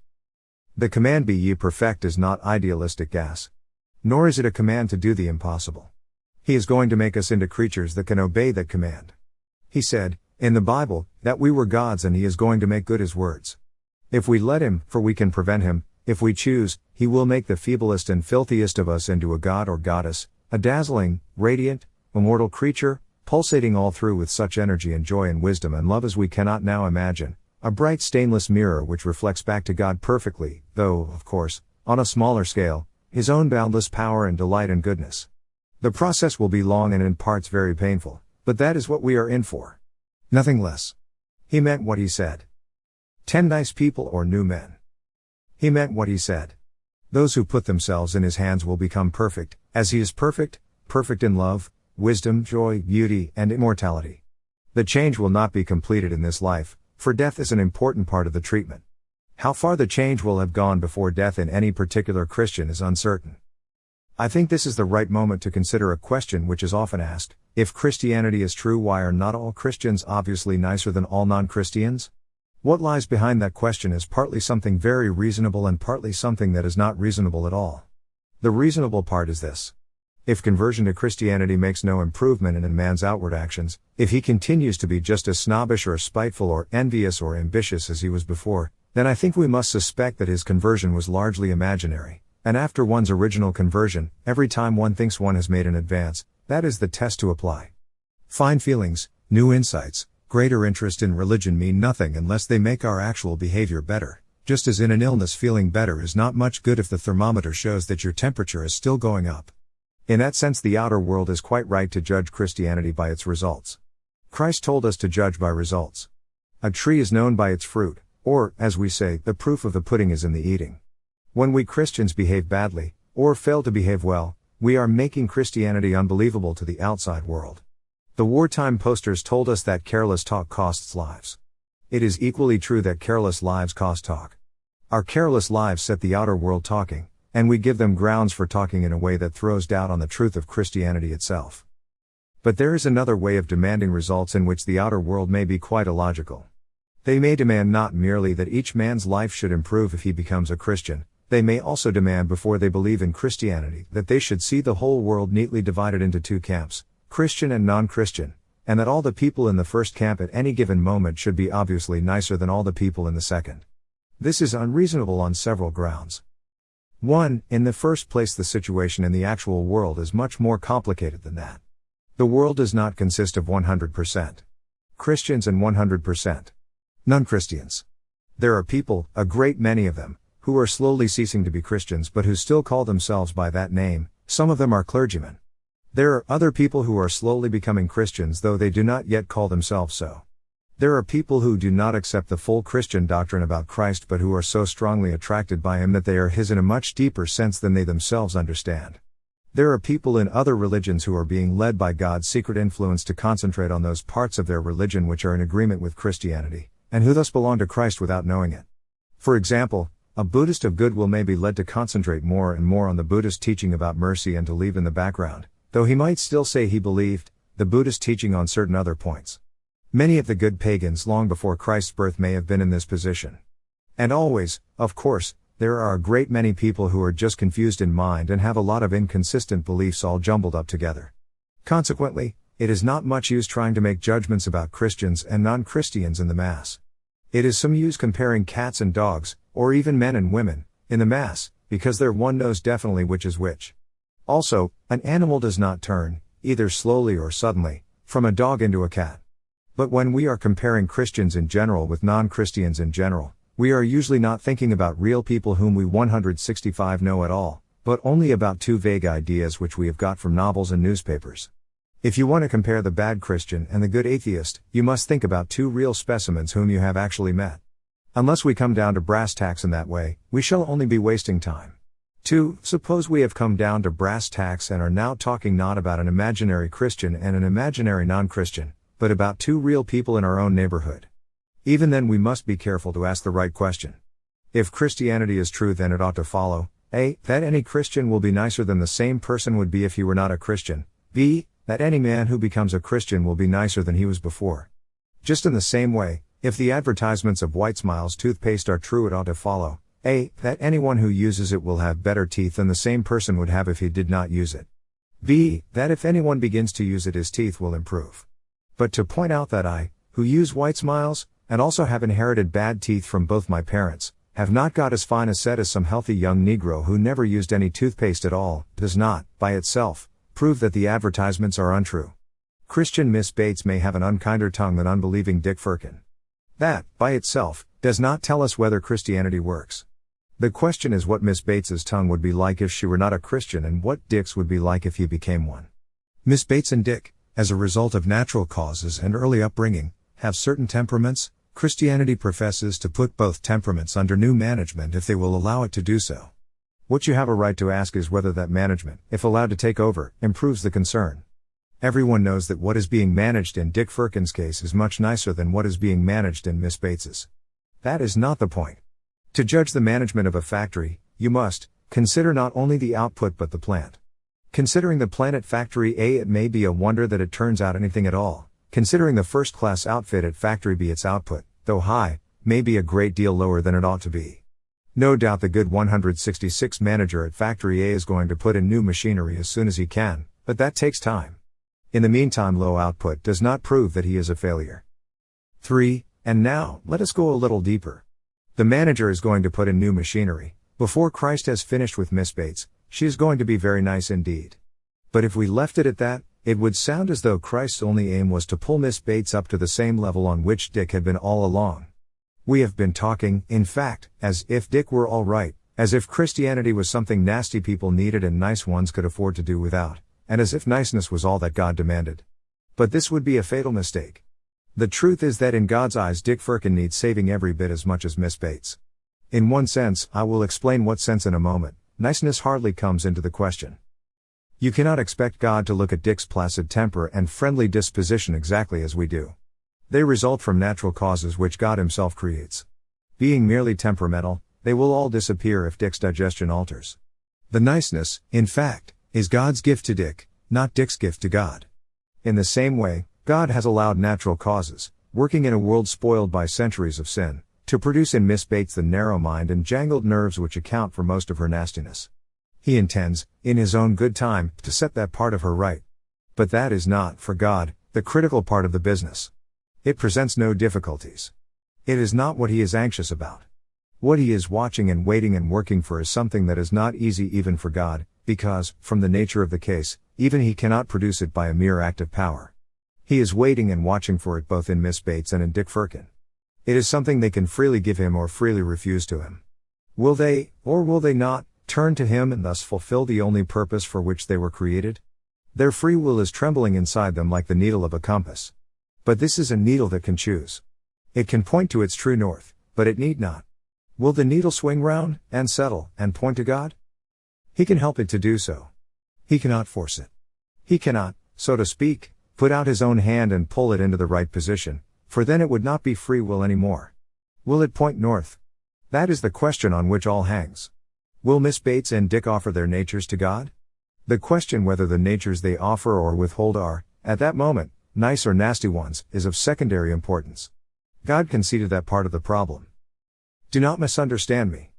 The command "Be ye perfect" is not idealistic gas. Nor is it a command to do the impossible. He is going to make us into creatures that can obey that command. He said, in the Bible, that we were gods and He is going to make good His words. If we let Him, for we can prevent Him, if we choose, He will make the feeblest and filthiest of us into a god or goddess, a dazzling, radiant, immortal creature, pulsating all through with such energy and joy and wisdom and love as we cannot now imagine, a bright stainless mirror which reflects back to God perfectly, though, of course, on a smaller scale, His own boundless power and delight and goodness. The process will be long and in parts very painful, but that is what we are in for. Nothing less. He meant what He said. 10 nice people or new men. He meant what He said. Those who put themselves in His hands will become perfect, as He is perfect, perfect in love, wisdom, joy, beauty, and immortality. The change will not be completed in this life, for death is an important part of the treatment. How far the change will have gone before death in any particular Christian is uncertain. I think this is the right moment to consider a question which is often asked: if Christianity is true, why are not all Christians obviously nicer than all non-Christians? What lies behind that question is partly something very reasonable and partly something that is not reasonable at all. The reasonable part is this. If conversion to Christianity makes no improvement in a man's outward actions, if he continues to be just as snobbish or spiteful or envious or ambitious as he was before, then I think we must suspect that his conversion was largely imaginary. And after one's original conversion, every time one thinks one has made an advance, that is the test to apply. Fine feelings, new insights, greater interest in religion mean nothing unless they make our actual behavior better, just as in an illness feeling better is not much good if the thermometer shows that your temperature is still going up. In that sense, the outer world is quite right to judge Christianity by its results. Christ told us to judge by results. A tree is known by its fruit, or, as we say, the proof of the pudding is in the eating. When we Christians behave badly, or fail to behave well, we are making Christianity unbelievable to the outside world. The wartime posters told us that careless talk costs lives. It is equally true that careless lives cost talk. Our careless lives set the outer world talking, and we give them grounds for talking in a way that throws doubt on the truth of Christianity itself. But there is another way of demanding results in which the outer world may be quite illogical. They may demand not merely that each man's life should improve if he becomes a Christian, they may also demand before they believe in Christianity that they should see the whole world neatly divided into two camps, Christian and non-Christian, and that all the people in the first camp at any given moment should be obviously nicer than all the people in the second. This is unreasonable on several grounds. 1. In the first place, the situation in the actual world is much more complicated than that. The world does not consist of 100% Christians and 100% non-Christians. There are people, a great many of them, who are slowly ceasing to be Christians but who still call themselves by that name. Some of them are clergymen. There are other people who are slowly becoming Christians though they do not yet call themselves so. There are people who do not accept the full Christian doctrine about Christ but who are so strongly attracted by Him that they are His in a much deeper sense than they themselves understand. There are people in other religions who are being led by God's secret influence to concentrate on those parts of their religion which are in agreement with Christianity, and who thus belong to Christ without knowing it. For example, a Buddhist of goodwill may be led to concentrate more and more on the Buddhist teaching about mercy and to leave in the background, though he might still say he believed, the Buddhist teaching on certain other points. Many of the good pagans long before Christ's birth may have been in this position. And always, of course, there are a great many people who are just confused in mind and have a lot of inconsistent beliefs all jumbled up together. Consequently, it is not much use trying to make judgments about Christians and non-Christians in the mass. It is some use comparing cats and dogs, or even men and women, in the mass, because there one knows definitely which is which. Also, an animal does not turn, either slowly or suddenly, from a dog into a cat. But when we are comparing Christians in general with non-Christians in general, we are usually not thinking about real people whom we 165 know at all, but only about two vague ideas which we have got from novels and newspapers. If you want to compare the bad Christian and the good atheist, you must think about two real specimens whom you have actually met. Unless we come down to brass tacks in that way, we shall only be wasting time. 2. Suppose we have come down to brass tacks and are now talking not about an imaginary Christian and an imaginary non-Christian, but about two real people in our own neighborhood. Even then we must be careful to ask the right question. If Christianity is true, then it ought to follow, A. That any Christian will be nicer than the same person would be if he were not a Christian, B. That any man who becomes a Christian will be nicer than he was before. Just in the same way, if the advertisements of White Smiles toothpaste are true, it ought to follow, A. That anyone who uses it will have better teeth than the same person would have if he did not use it. B. That if anyone begins to use it, his teeth will improve. But to point out that I, who use White Smiles, and also have inherited bad teeth from both my parents, have not got as fine a set as some healthy young Negro who never used any toothpaste at all, does not, by itself, prove that the advertisements are untrue. Christian Miss Bates may have an unkinder tongue than unbelieving Dick Firkin. That, by itself, does not tell us whether Christianity works. The question is what Miss Bates's tongue would be like if she were not a Christian and what Dick's would be like if he became one. Miss Bates and Dick, as a result of natural causes and early upbringing, have certain temperaments. Christianity professes to put both temperaments under new management if they will allow it to do so. What you have a right to ask is whether that management, if allowed to take over, improves the concern. Everyone knows that what is being managed in Dick Firkin's case is much nicer than what is being managed in Miss Bates's. That is not the point. To judge the management of a factory, you must consider not only the output but the plant. Considering the plant at Factory A, it may be a wonder that it turns out anything at all. Considering the first-class outfit at Factory B, its output, though high, may be a great deal lower than it ought to be. No doubt the good 166 manager at Factory A is going to put in new machinery as soon as he can, but that takes time. In the meantime, low output does not prove that he is a failure. 3. And now, let us go a little deeper. The manager is going to put in new machinery. Before Christ has finished with Miss Bates, she is going to be very nice indeed. But if we left it at that, it would sound as though Christ's only aim was to pull Miss Bates up to the same level on which Dick had been all along. We have been talking, in fact, as if Dick were all right, as if Christianity was something nasty people needed and nice ones could afford to do without, and as if niceness was all that God demanded. But this would be a fatal mistake. The truth is that in God's eyes Dick Firkin needs saving every bit as much as Miss Bates. In one sense, I will explain what sense in a moment, niceness hardly comes into the question. You cannot expect God to look at Dick's placid temper and friendly disposition exactly as we do. They result from natural causes which God Himself creates. Being merely temperamental, they will all disappear if Dick's digestion alters. The niceness, in fact, is God's gift to Dick, not Dick's gift to God. In the same way, God has allowed natural causes, working in a world spoiled by centuries of sin, to produce in Miss Bates the narrow mind and jangled nerves which account for most of her nastiness. He intends, in His own good time, to set that part of her right. But that is not, for God, the critical part of the business. It presents no difficulties. It is not what He is anxious about. What He is watching and waiting and working for is something that is not easy even for God, because, from the nature of the case, even He cannot produce it by a mere act of power. He is waiting and watching for it both in Miss Bates and in Dick Firkin. It is something they can freely give Him or freely refuse to Him. Will they, or will they not, turn to Him and thus fulfill the only purpose for which they were created? Their free will is trembling inside them like the needle of a compass. But this is a needle that can choose. It can point to its true north, but it need not. Will the needle swing round, and settle, and point to God? He can help it to do so. He cannot force it. He cannot, so to speak, put out His own hand and pull it into the right position, for then it would not be free will anymore. Will it point north? That is the question on which all hangs. Will Miss Bates and Dick offer their natures to God? The question whether the natures they offer or withhold are, at that moment, nice or nasty ones, is of secondary importance. God can see to that part of the problem. Do not misunderstand me.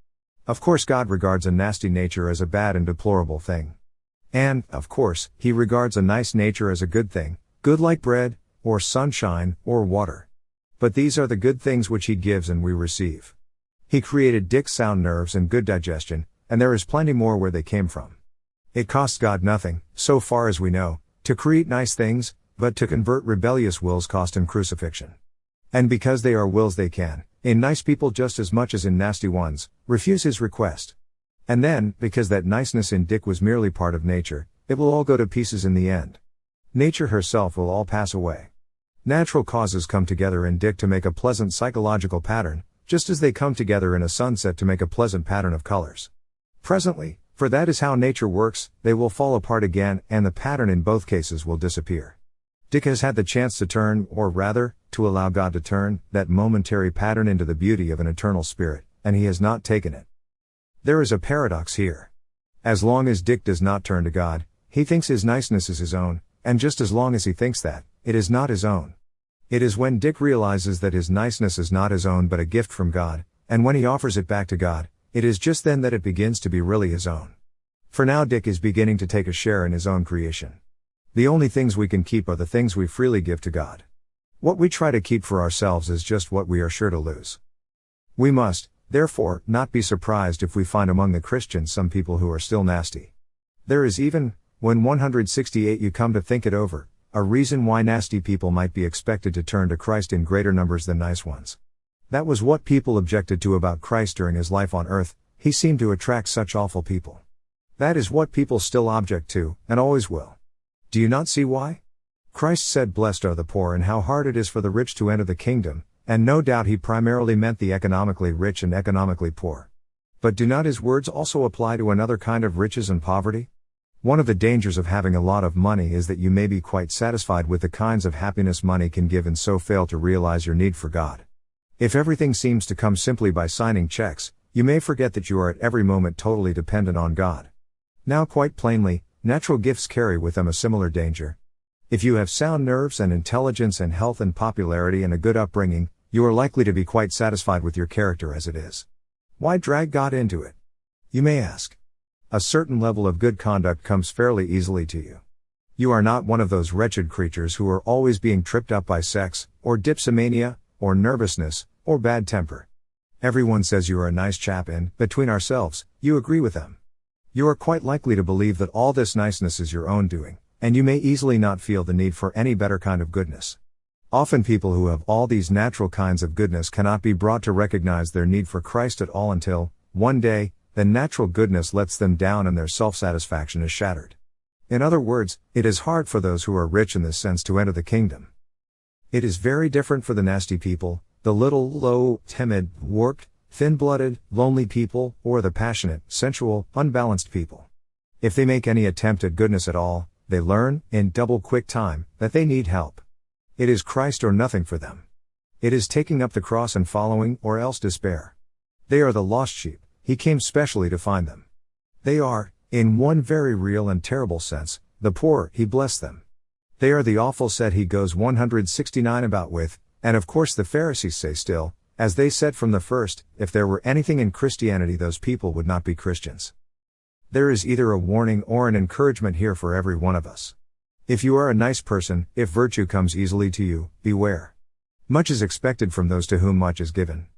Of course God regards a nasty nature as a bad and deplorable thing. And, of course, He regards a nice nature as a good thing, good like bread, or sunshine, or water. But these are the good things which He gives and we receive. He created Dick's sound nerves and good digestion, and there is plenty more where they came from. It costs God nothing, so far as we know, to create nice things, but to convert rebellious wills cost Him crucifixion. And because they are wills they can, in nice people just as much as in nasty ones, refuse His request. And then, because that niceness in Dick was merely part of nature, it will all go to pieces in the end. Nature herself will all pass away. Natural causes come together in Dick to make a pleasant psychological pattern, just as they come together in a sunset to make a pleasant pattern of colors. Presently, for that is how nature works, they will fall apart again, and the pattern in both cases will disappear. Dick has had the chance to turn, or rather, to allow God to turn, that momentary pattern into the beauty of an eternal spirit, and he has not taken it. There is a paradox here. As long as Dick does not turn to God, he thinks his niceness is his own, and just as long as he thinks that, it is not his own. It is when Dick realizes that his niceness is not his own but a gift from God, and when he offers it back to God, it is just then that it begins to be really his own. For now Dick is beginning to take a share in his own creation. The only things we can keep are the things we freely give to God. What we try to keep for ourselves is just what we are sure to lose. We must, therefore, not be surprised if we find among the Christians some people who are still nasty. There is even, when 168 you come to think it over, a reason why nasty people might be expected to turn to Christ in greater numbers than nice ones. That was what people objected to about Christ during his life on earth. He seemed to attract such awful people. That is what people still object to, and always will. Do you not see why? Christ said, "Blessed are the poor," and how hard it is for the rich to enter the kingdom, and no doubt he primarily meant the economically rich and economically poor. But do not his words also apply to another kind of riches and poverty? One of the dangers of having a lot of money is that you may be quite satisfied with the kinds of happiness money can give and so fail to realize your need for God. If everything seems to come simply by signing checks, you may forget that you are at every moment totally dependent on God. Now quite plainly, natural gifts carry with them a similar danger. If you have sound nerves and intelligence and health and popularity and a good upbringing, you are likely to be quite satisfied with your character as it is. Why drag God into it? You may ask. A certain level of good conduct comes fairly easily to you. You are not one of those wretched creatures who are always being tripped up by sex, or dipsomania, or nervousness, or bad temper. Everyone says you are a nice chap and, between ourselves, you agree with them. You are quite likely to believe that all this niceness is your own doing, and you may easily not feel the need for any better kind of goodness. Often people who have all these natural kinds of goodness cannot be brought to recognize their need for Christ at all until, one day, the natural goodness lets them down and their self-satisfaction is shattered. In other words, it is hard for those who are rich in this sense to enter the kingdom. It is very different for the nasty people, the little, low, timid, warped, thin-blooded, lonely people, or the passionate, sensual, unbalanced people. If they make any attempt at goodness at all, they learn, in double quick time, that they need help. It is Christ or nothing for them. It is taking up the cross and following, or else despair. They are the lost sheep, he came specially to find them. They are, in one very real and terrible sense, the poor, he blessed them. They are the awful set he goes 169 about with, and of course the Pharisees say still, as they said from the first, if there were anything in Christianity those people would not be Christians. There is either a warning or an encouragement here for every one of us. If you are a nice person, if virtue comes easily to you, beware. Much is expected from those to whom much is given.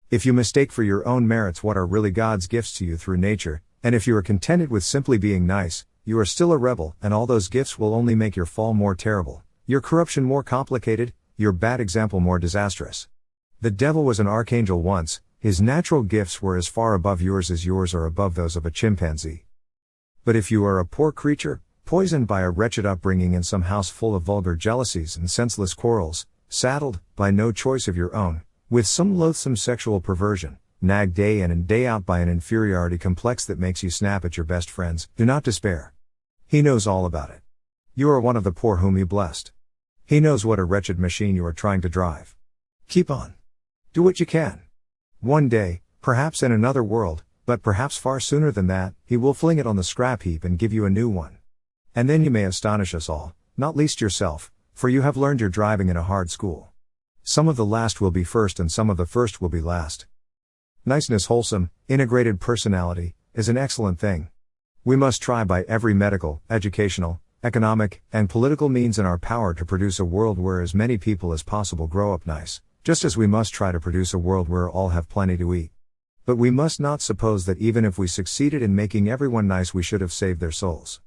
If you mistake for your own merits what are really God's gifts to you through nature, and if you are contented with simply being nice, you are still a rebel, and all those gifts will only make your fall more terrible, your corruption more complicated, your bad example more disastrous. The devil was an archangel once, His natural gifts were as far above yours as yours are above those of a chimpanzee. But if you are a poor creature, poisoned by a wretched upbringing in some house full of vulgar jealousies and senseless quarrels, saddled, by no choice of your own, with some loathsome sexual perversion, nagged day in and day out by an inferiority complex that makes you snap at your best friends, do not despair. He knows all about it. You are one of the poor whom He blessed. He knows what a wretched machine you are trying to drive. Keep on. Do what you can. One day, perhaps in another world, but perhaps far sooner than that, He will fling it on the scrap heap and give you a new one. And then you may astonish us all, not least yourself, for you have learned your driving in a hard school. Some of the last will be first and some of the first will be last. Niceness, wholesome, integrated personality, is an excellent thing. We must try by every medical, educational, economic, and political means in our power to produce a world where as many people as possible grow up nice, just as we must try to produce a world where all have plenty to eat. But we must not suppose that even if we succeeded in making everyone nice we should have saved their souls.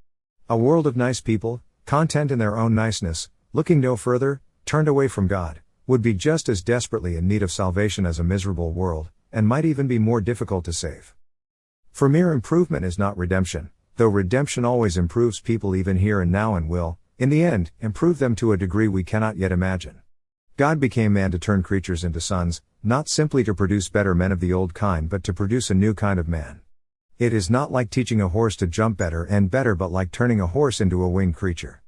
A world of nice people, content in their own niceness, looking no further, turned away from God, would be just as desperately in need of salvation as a miserable world, and might even be more difficult to save. For mere improvement is not redemption, though redemption always improves people even here and now and will, in the end, improve them to a degree we cannot yet imagine. God became man to turn creatures into sons, not simply to produce better men of the old kind but to produce a new kind of man. It is not like teaching a horse to jump better and better but like turning a horse into a winged creature.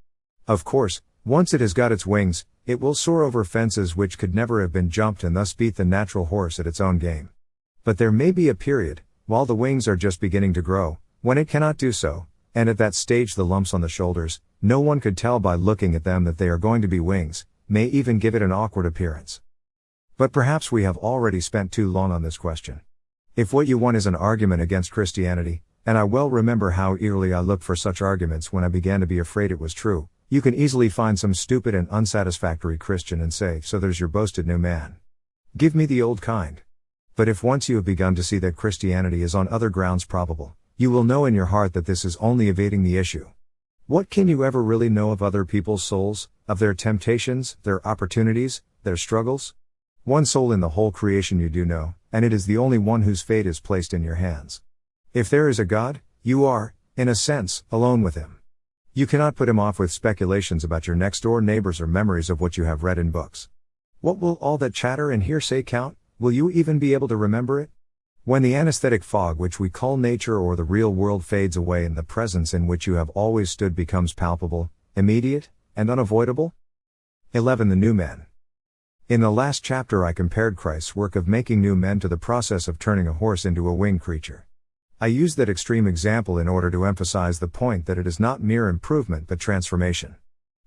Of course, once it has got its wings, it will soar over fences which could never have been jumped and thus beat the natural horse at its own game. But there may be a period, while the wings are just beginning to grow, when it cannot do so, and at that stage the lumps on the shoulders, no one could tell by looking at them that they are going to be wings, may even give it an awkward appearance. But perhaps we have already spent too long on this question. If what you want is an argument against Christianity, and I well remember how eagerly I looked for such arguments when I began to be afraid it was true, you can easily find some stupid and unsatisfactory Christian and say, so there's your boasted new man. Give me the old kind. But if once you have begun to see that Christianity is on other grounds probable, you will know in your heart that this is only evading the issue. What can you ever really know of other people's souls, of their temptations, their opportunities, their struggles? One soul in the whole creation you do know, and it is the only one whose fate is placed in your hands. If there is a God, you are, in a sense, alone with Him. You cannot put Him off with speculations about your next-door neighbors or memories of what you have read in books. What will all that chatter and hearsay count? Will you even be able to remember it? When the anesthetic fog which we call nature or the real world fades away and the presence in which you have always stood becomes palpable, immediate, and unavoidable? 11. The new man. In the last chapter I compared Christ's work of making new men to the process of turning a horse into a winged creature. I used that extreme example in order to emphasize the point that it is not mere improvement but transformation.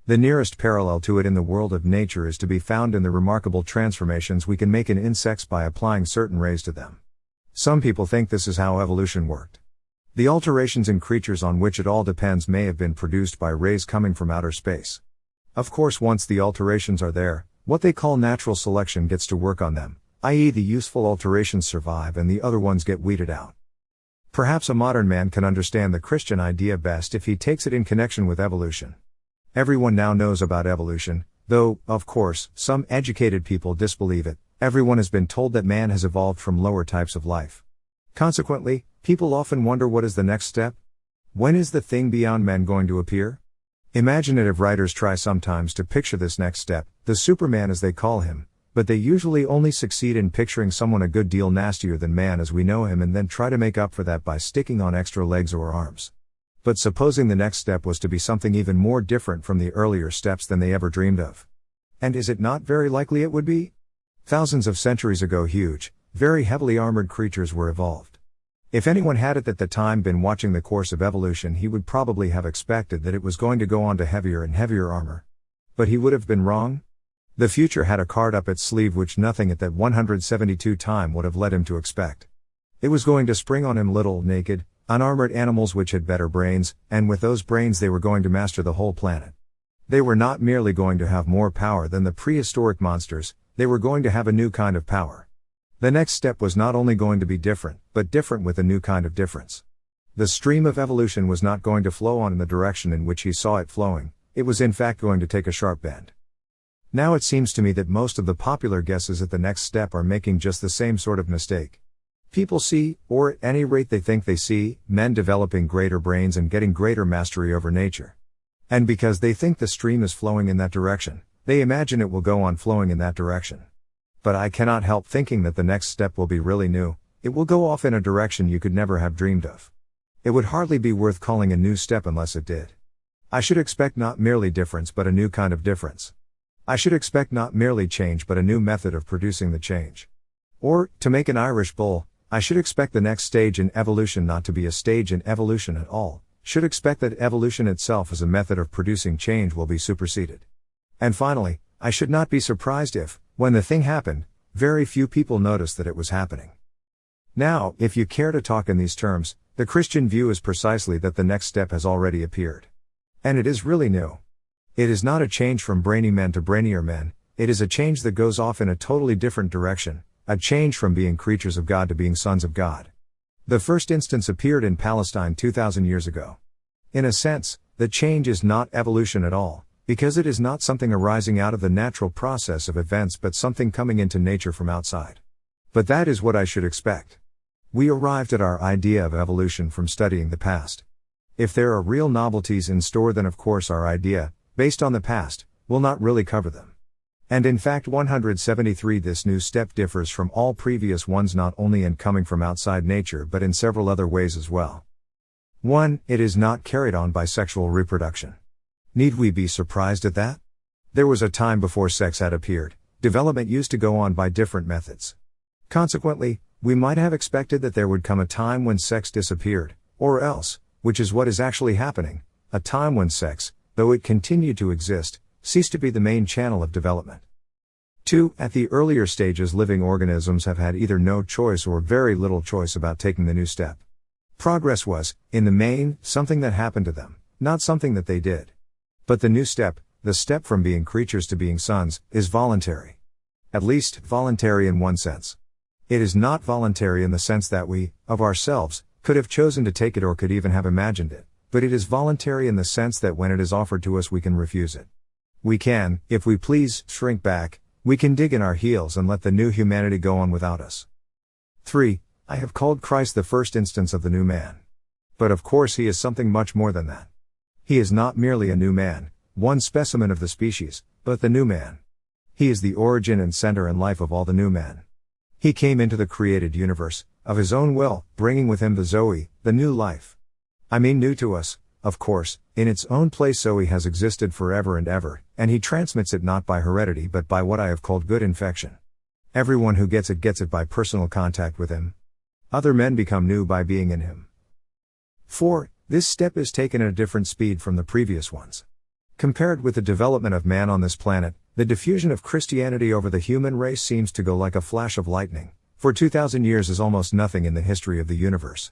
The nearest parallel to it in the world of nature is to be found in the remarkable transformations we can make in insects by applying certain rays to them. Some people think this is how evolution worked. The alterations in creatures on which it all depends may have been produced by rays coming from outer space. Of course, once the alterations are there, what they call natural selection gets to work on them, i.e. the useful alterations survive and the other ones get weeded out. Perhaps a modern man can understand the Christian idea best if he takes it in connection with evolution. Everyone now knows about evolution, though, of course, some educated people disbelieve it. Everyone has been told that man has evolved from lower types of life. Consequently, people often wonder what is the next step? When is the thing beyond men going to appear? Imaginative writers try sometimes to picture this next step, the Superman as they call him, but they usually only succeed in picturing someone a good deal nastier than man as we know him and then try to make up for that by sticking on extra legs or arms. But supposing the next step was to be something even more different from the earlier steps than they ever dreamed of. And is it not very likely it would be? Thousands of centuries ago huge, very heavily armored creatures were evolved. If anyone had at the time been watching the course of evolution he would probably have expected that it was going to go on to heavier and heavier armor. But he would have been wrong. The future had a card up its sleeve which nothing at that 172 time would have led him to expect. It was going to spring on him little, naked, unarmored animals which had better brains, and with those brains they were going to master the whole planet. They were not merely going to have more power than the prehistoric monsters, they were going to have a new kind of power. The next step was not only going to be different, but different with a new kind of difference. The stream of evolution was not going to flow on in the direction in which he saw it flowing, it was in fact going to take a sharp bend. Now it seems to me that most of the popular guesses at the next step are making just the same sort of mistake. People see, or at any rate they think they see, men developing greater brains and getting greater mastery over nature. And because they think the stream is flowing in that direction, they imagine it will go on flowing in that direction. But I cannot help thinking that the next step will be really new. It will go off in a direction you could never have dreamed of. It would hardly be worth calling a new step unless it did. I should expect not merely difference but a new kind of difference. I should expect not merely change but a new method of producing the change. Or, to make an Irish bull, I should expect the next stage in evolution not to be a stage in evolution at all, should expect that evolution itself as a method of producing change will be superseded. And finally, I should not be surprised if, when the thing happened, very few people noticed that it was happening. Now, if you care to talk in these terms, the Christian view is precisely that the next step has already appeared. And it is really new. It is not a change from brainy men to brainier men, it is a change that goes off in a totally different direction, a change from being creatures of God to being sons of God. The first instance appeared in Palestine 2,000 years ago. In a sense, the change is not evolution at all, because it is not something arising out of the natural process of events but something coming into nature from outside. But that is what I should expect. We arrived at our idea of evolution from studying the past. If there are real novelties in store, then of course our idea, based on the past, will not really cover them. And in fact 173 this new step differs from all previous ones not only in coming from outside nature but in several other ways as well. 1. It is not carried on by sexual reproduction. Need we be surprised at that? There was a time before sex had appeared, development used to go on by different methods. Consequently, we might have expected that there would come a time when sex disappeared, or else, which is what is actually happening, a time when sex, though it continued to exist, ceased to be the main channel of development. 2. At the earlier stages living organisms have had either no choice or very little choice about taking the new step. Progress was, in the main, something that happened to them, not something that they did. But the new step, the step from being creatures to being sons, is voluntary. At least, voluntary in one sense. It is not voluntary in the sense that we, of ourselves, could have chosen to take it or could even have imagined it, but it is voluntary in the sense that when it is offered to us we can refuse it. We can, if we please, shrink back, we can dig in our heels and let the new humanity go on without us. 3. I have called Christ the first instance of the new man. But of course he is something much more than that. He is not merely a new man, one specimen of the species, but the new man. He is the origin and center and life of all the new men. He came into the created universe, of his own will, bringing with him the Zoe, the new life. I mean new to us, of course, in its own place Zoe has existed forever and ever, and he transmits it not by heredity but by what I have called good infection. Everyone who gets it by personal contact with him. Other men become new by being in him. 4. This step is taken at a different speed from the previous ones. Compared with the development of man on this planet, the diffusion of Christianity over the human race seems to go like a flash of lightning, for 2,000 years is almost nothing in the history of the universe.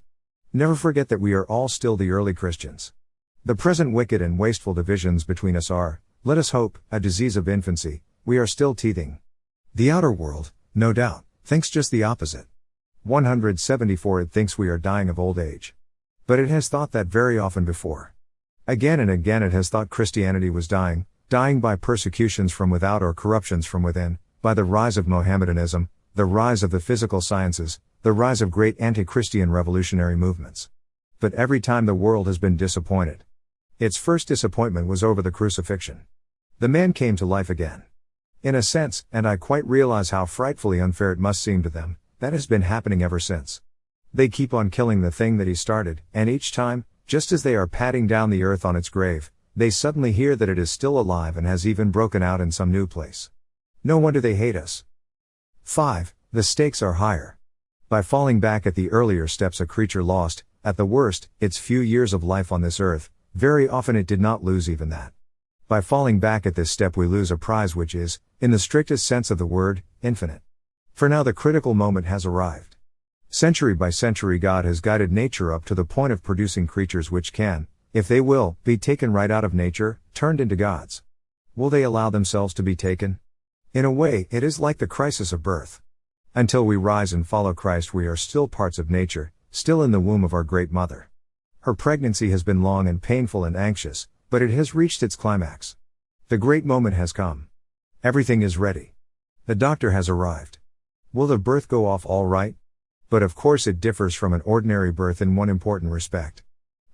Never forget that we are all still the early Christians. The present wicked and wasteful divisions between us are, let us hope, a disease of infancy, we are still teething. The outer world, no doubt, thinks just the opposite. 174 It thinks we are dying of old age. But it has thought that very often before. Again and again it has thought Christianity was dying by persecutions from without or corruptions from within, by the rise of Mohammedanism, the rise of the physical sciences, the rise of great anti-Christian revolutionary movements. But every time the world has been disappointed. Its first disappointment was over the crucifixion. The man came to life again. In a sense, and I quite realize how frightfully unfair it must seem to them, that has been happening ever since. They keep on killing the thing that he started, and each time, just as they are patting down the earth on its grave, they suddenly hear that it is still alive and has even broken out in some new place. No wonder they hate us. 5. The stakes are higher. By falling back at the earlier steps a creature lost, at the worst, its few years of life on this earth. Very often it did not lose even that. By falling back at this step we lose a prize which is, in the strictest sense of the word, infinite. For now the critical moment has arrived. Century by century God has guided nature up to the point of producing creatures which can, if they will, be taken right out of nature, turned into gods. Will they allow themselves to be taken? In a way, it is like the crisis of birth. Until we rise and follow Christ we are still parts of nature, still in the womb of our great mother. Her pregnancy has been long and painful and anxious, but it has reached its climax. The great moment has come. Everything is ready. The doctor has arrived. Will the birth go off all right? But of course it differs from an ordinary birth in one important respect.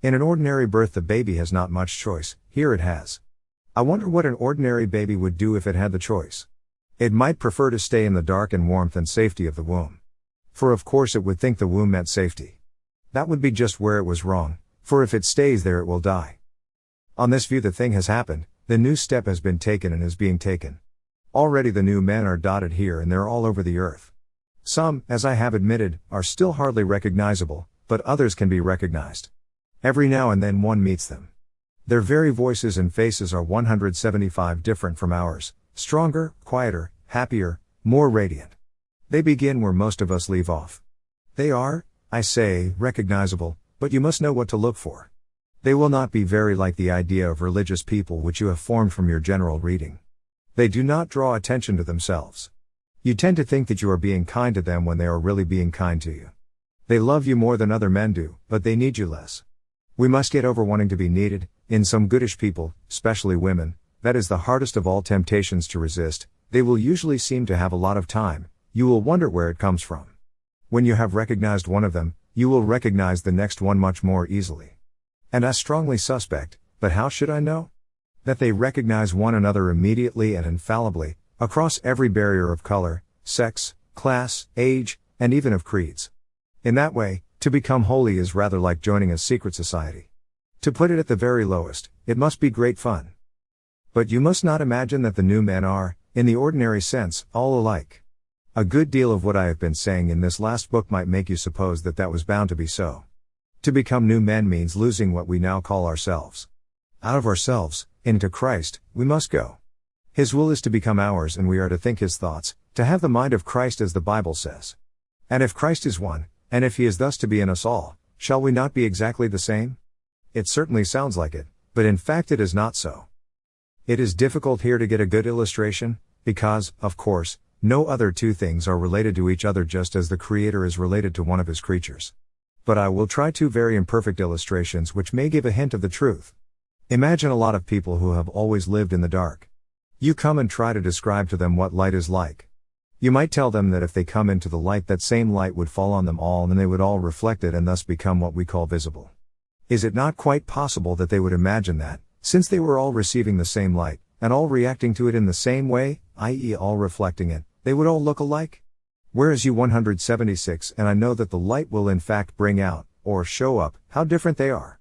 In an ordinary birth the baby has not much choice, here it has. I wonder what an ordinary baby would do if it had the choice. It might prefer to stay in the dark and warmth and safety of the womb. For of course it would think the womb meant safety. That would be just where it was wrong, for if it stays there it will die. On this view the thing has happened, the new step has been taken and is being taken. Already the new men are dotted here and there all over the earth. Some, as I have admitted, are still hardly recognizable, but others can be recognized. Every now and then one meets them. Their very voices and faces are 175 different from ours, stronger, quieter, happier, more radiant. They begin where most of us leave off. They are, I say, recognizable, but you must know what to look for. They will not be very like the idea of religious people which you have formed from your general reading. They do not draw attention to themselves. You tend to think that you are being kind to them when they are really being kind to you. They love you more than other men do, but they need you less. We must get over wanting to be needed. In some goodish people, especially women, that is the hardest of all temptations to resist. They will usually seem to have a lot of time. You will wonder where it comes from. When you have recognized one of them, you will recognize the next one much more easily. And I strongly suspect, but how should I know? That they recognize one another immediately and infallibly, across every barrier of color, sex, class, age, and even of creeds. In that way, to become holy is rather like joining a secret society. To put it at the very lowest, it must be great fun. But you must not imagine that the new men are, in the ordinary sense, all alike. A good deal of what I have been saying in this last book might make you suppose that that was bound to be so. To become new men means losing what we now call ourselves. Out of ourselves, into Christ, we must go. His will is to become ours and we are to think His thoughts, to have the mind of Christ as the Bible says. And if Christ is one, and if He is thus to be in us all, shall we not be exactly the same? It certainly sounds like it, but in fact it is not so. It is difficult here to get a good illustration, because, of course, no other two things are related to each other just as the Creator is related to one of His creatures. But I will try two very imperfect illustrations which may give a hint of the truth. Imagine a lot of people who have always lived in the dark. You come and try to describe to them what light is like. You might tell them that if they come into the light that same light would fall on them all and they would all reflect it and thus become what we call visible. Is it not quite possible that they would imagine that, since they were all receiving the same light, and all reacting to it in the same way, i.e. all reflecting it, they would all look alike? Whereas you 176 and I know that the light will in fact bring out, or show up, how different they are.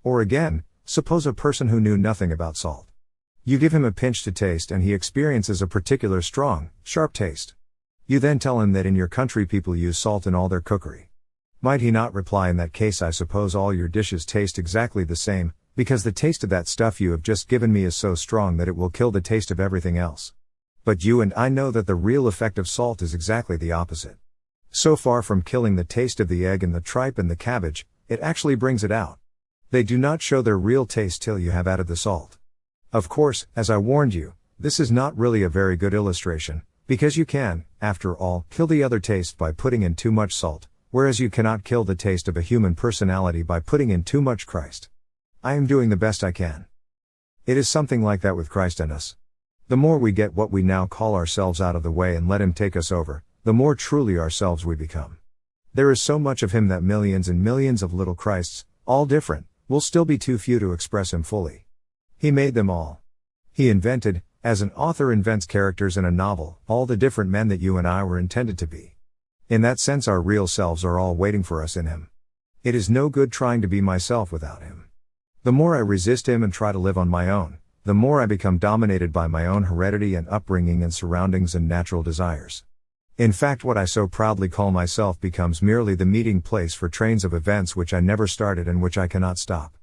Or again, suppose a person who knew nothing about salt. You give him a pinch to taste and he experiences a particular strong, sharp taste. You then tell him that in your country people use salt in all their cookery. Might he not reply, in that case I suppose all your dishes taste exactly the same, because the taste of that stuff you have just given me is so strong that it will kill the taste of everything else. But you and I know that the real effect of salt is exactly the opposite. So far from killing the taste of the egg and the tripe and the cabbage, it actually brings it out. They do not show their real taste till you have added the salt. Of course, as I warned you, this is not really a very good illustration, because you can, after all, kill the other taste by putting in too much salt, whereas you cannot kill the taste of a human personality by putting in too much Christ. I am doing the best I can. It is something like that with Christ and us. The more we get what we now call ourselves out of the way and let Him take us over, the more truly ourselves we become. There is so much of Him that millions and millions of little Christs, all different, will still be too few to express Him fully. He made them all. He invented, as an author invents characters in a novel, all the different men that you and I were intended to be. In that sense our real selves are all waiting for us in Him. It is no good trying to be myself without Him. The more I resist Him and try to live on my own, the more I become dominated by my own heredity and upbringing and surroundings and natural desires. In fact, what I so proudly call myself becomes merely the meeting place for trains of events which I never started and which I cannot stop.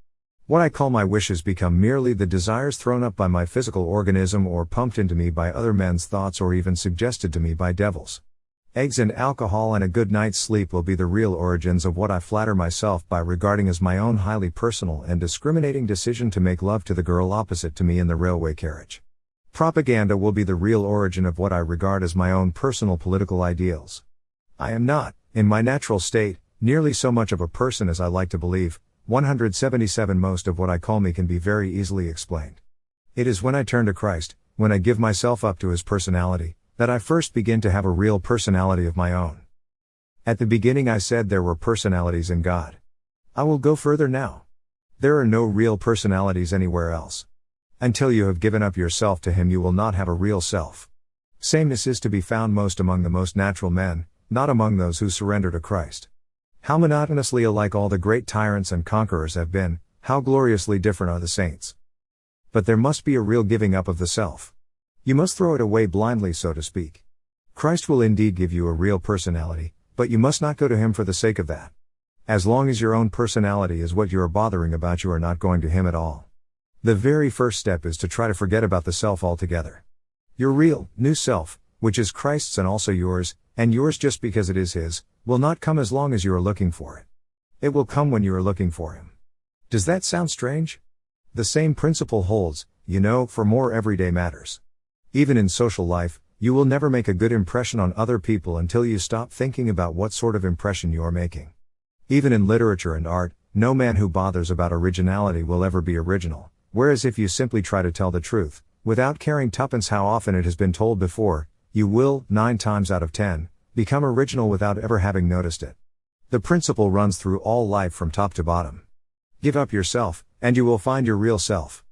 What I call my wishes become merely the desires thrown up by my physical organism or pumped into me by other men's thoughts or even suggested to me by devils. Eggs and alcohol and a good night's sleep will be the real origins of what I flatter myself by regarding as my own highly personal and discriminating decision to make love to the girl opposite to me in the railway carriage. Propaganda will be the real origin of what I regard as my own personal political ideals. I am not, in my natural state, nearly so much of a person as I like to believe. 177 Most of what I call me can be very easily explained. It is when I turn to Christ, when I give myself up to His personality, that I first begin to have a real personality of my own. At the beginning I said there were personalities in God. I will go further now. There are no real personalities anywhere else. Until you have given up yourself to Him, you will not have a real self. Sameness is to be found most among the most natural men, not among those who surrender to Christ. How monotonously alike all the great tyrants and conquerors have been, how gloriously different are the saints. But there must be a real giving up of the self. You must throw it away blindly, so to speak. Christ will indeed give you a real personality, but you must not go to Him for the sake of that. As long as your own personality is what you are bothering about, you are not going to Him at all. The very first step is to try to forget about the self altogether. Your real, new self, which is Christ's and also yours, and yours just because it is His, will not come as long as you are looking for it. It will come when you are looking for Him. Does that sound strange? The same principle holds, for more everyday matters. Even in social life, you will never make a good impression on other people until you stop thinking about what sort of impression you are making. Even in literature and art, no man who bothers about originality will ever be original, whereas if you simply try to tell the truth, without caring tuppence how often it has been told before, you will, 9 times out of 10, become original without ever having noticed it. The principle runs through all life from top to bottom. Give up yourself, and you will find your real self.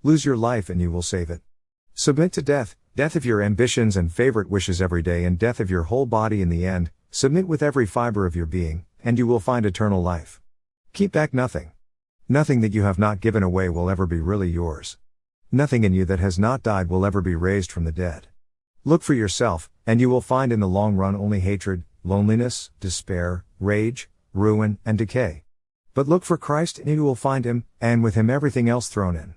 Lose your life and you will save it. Submit to death, death of your ambitions and favorite wishes every day, and death of your whole body in the end. Submit with every fiber of your being, and you will find eternal life. Keep back nothing. Nothing that you have not given away will ever be really yours. Nothing in you that has not died will ever be raised from the dead. Look for yourself, and you will find in the long run only hatred, loneliness, despair, rage, ruin, and decay. But look for Christ and you will find Him, and with Him everything else thrown in.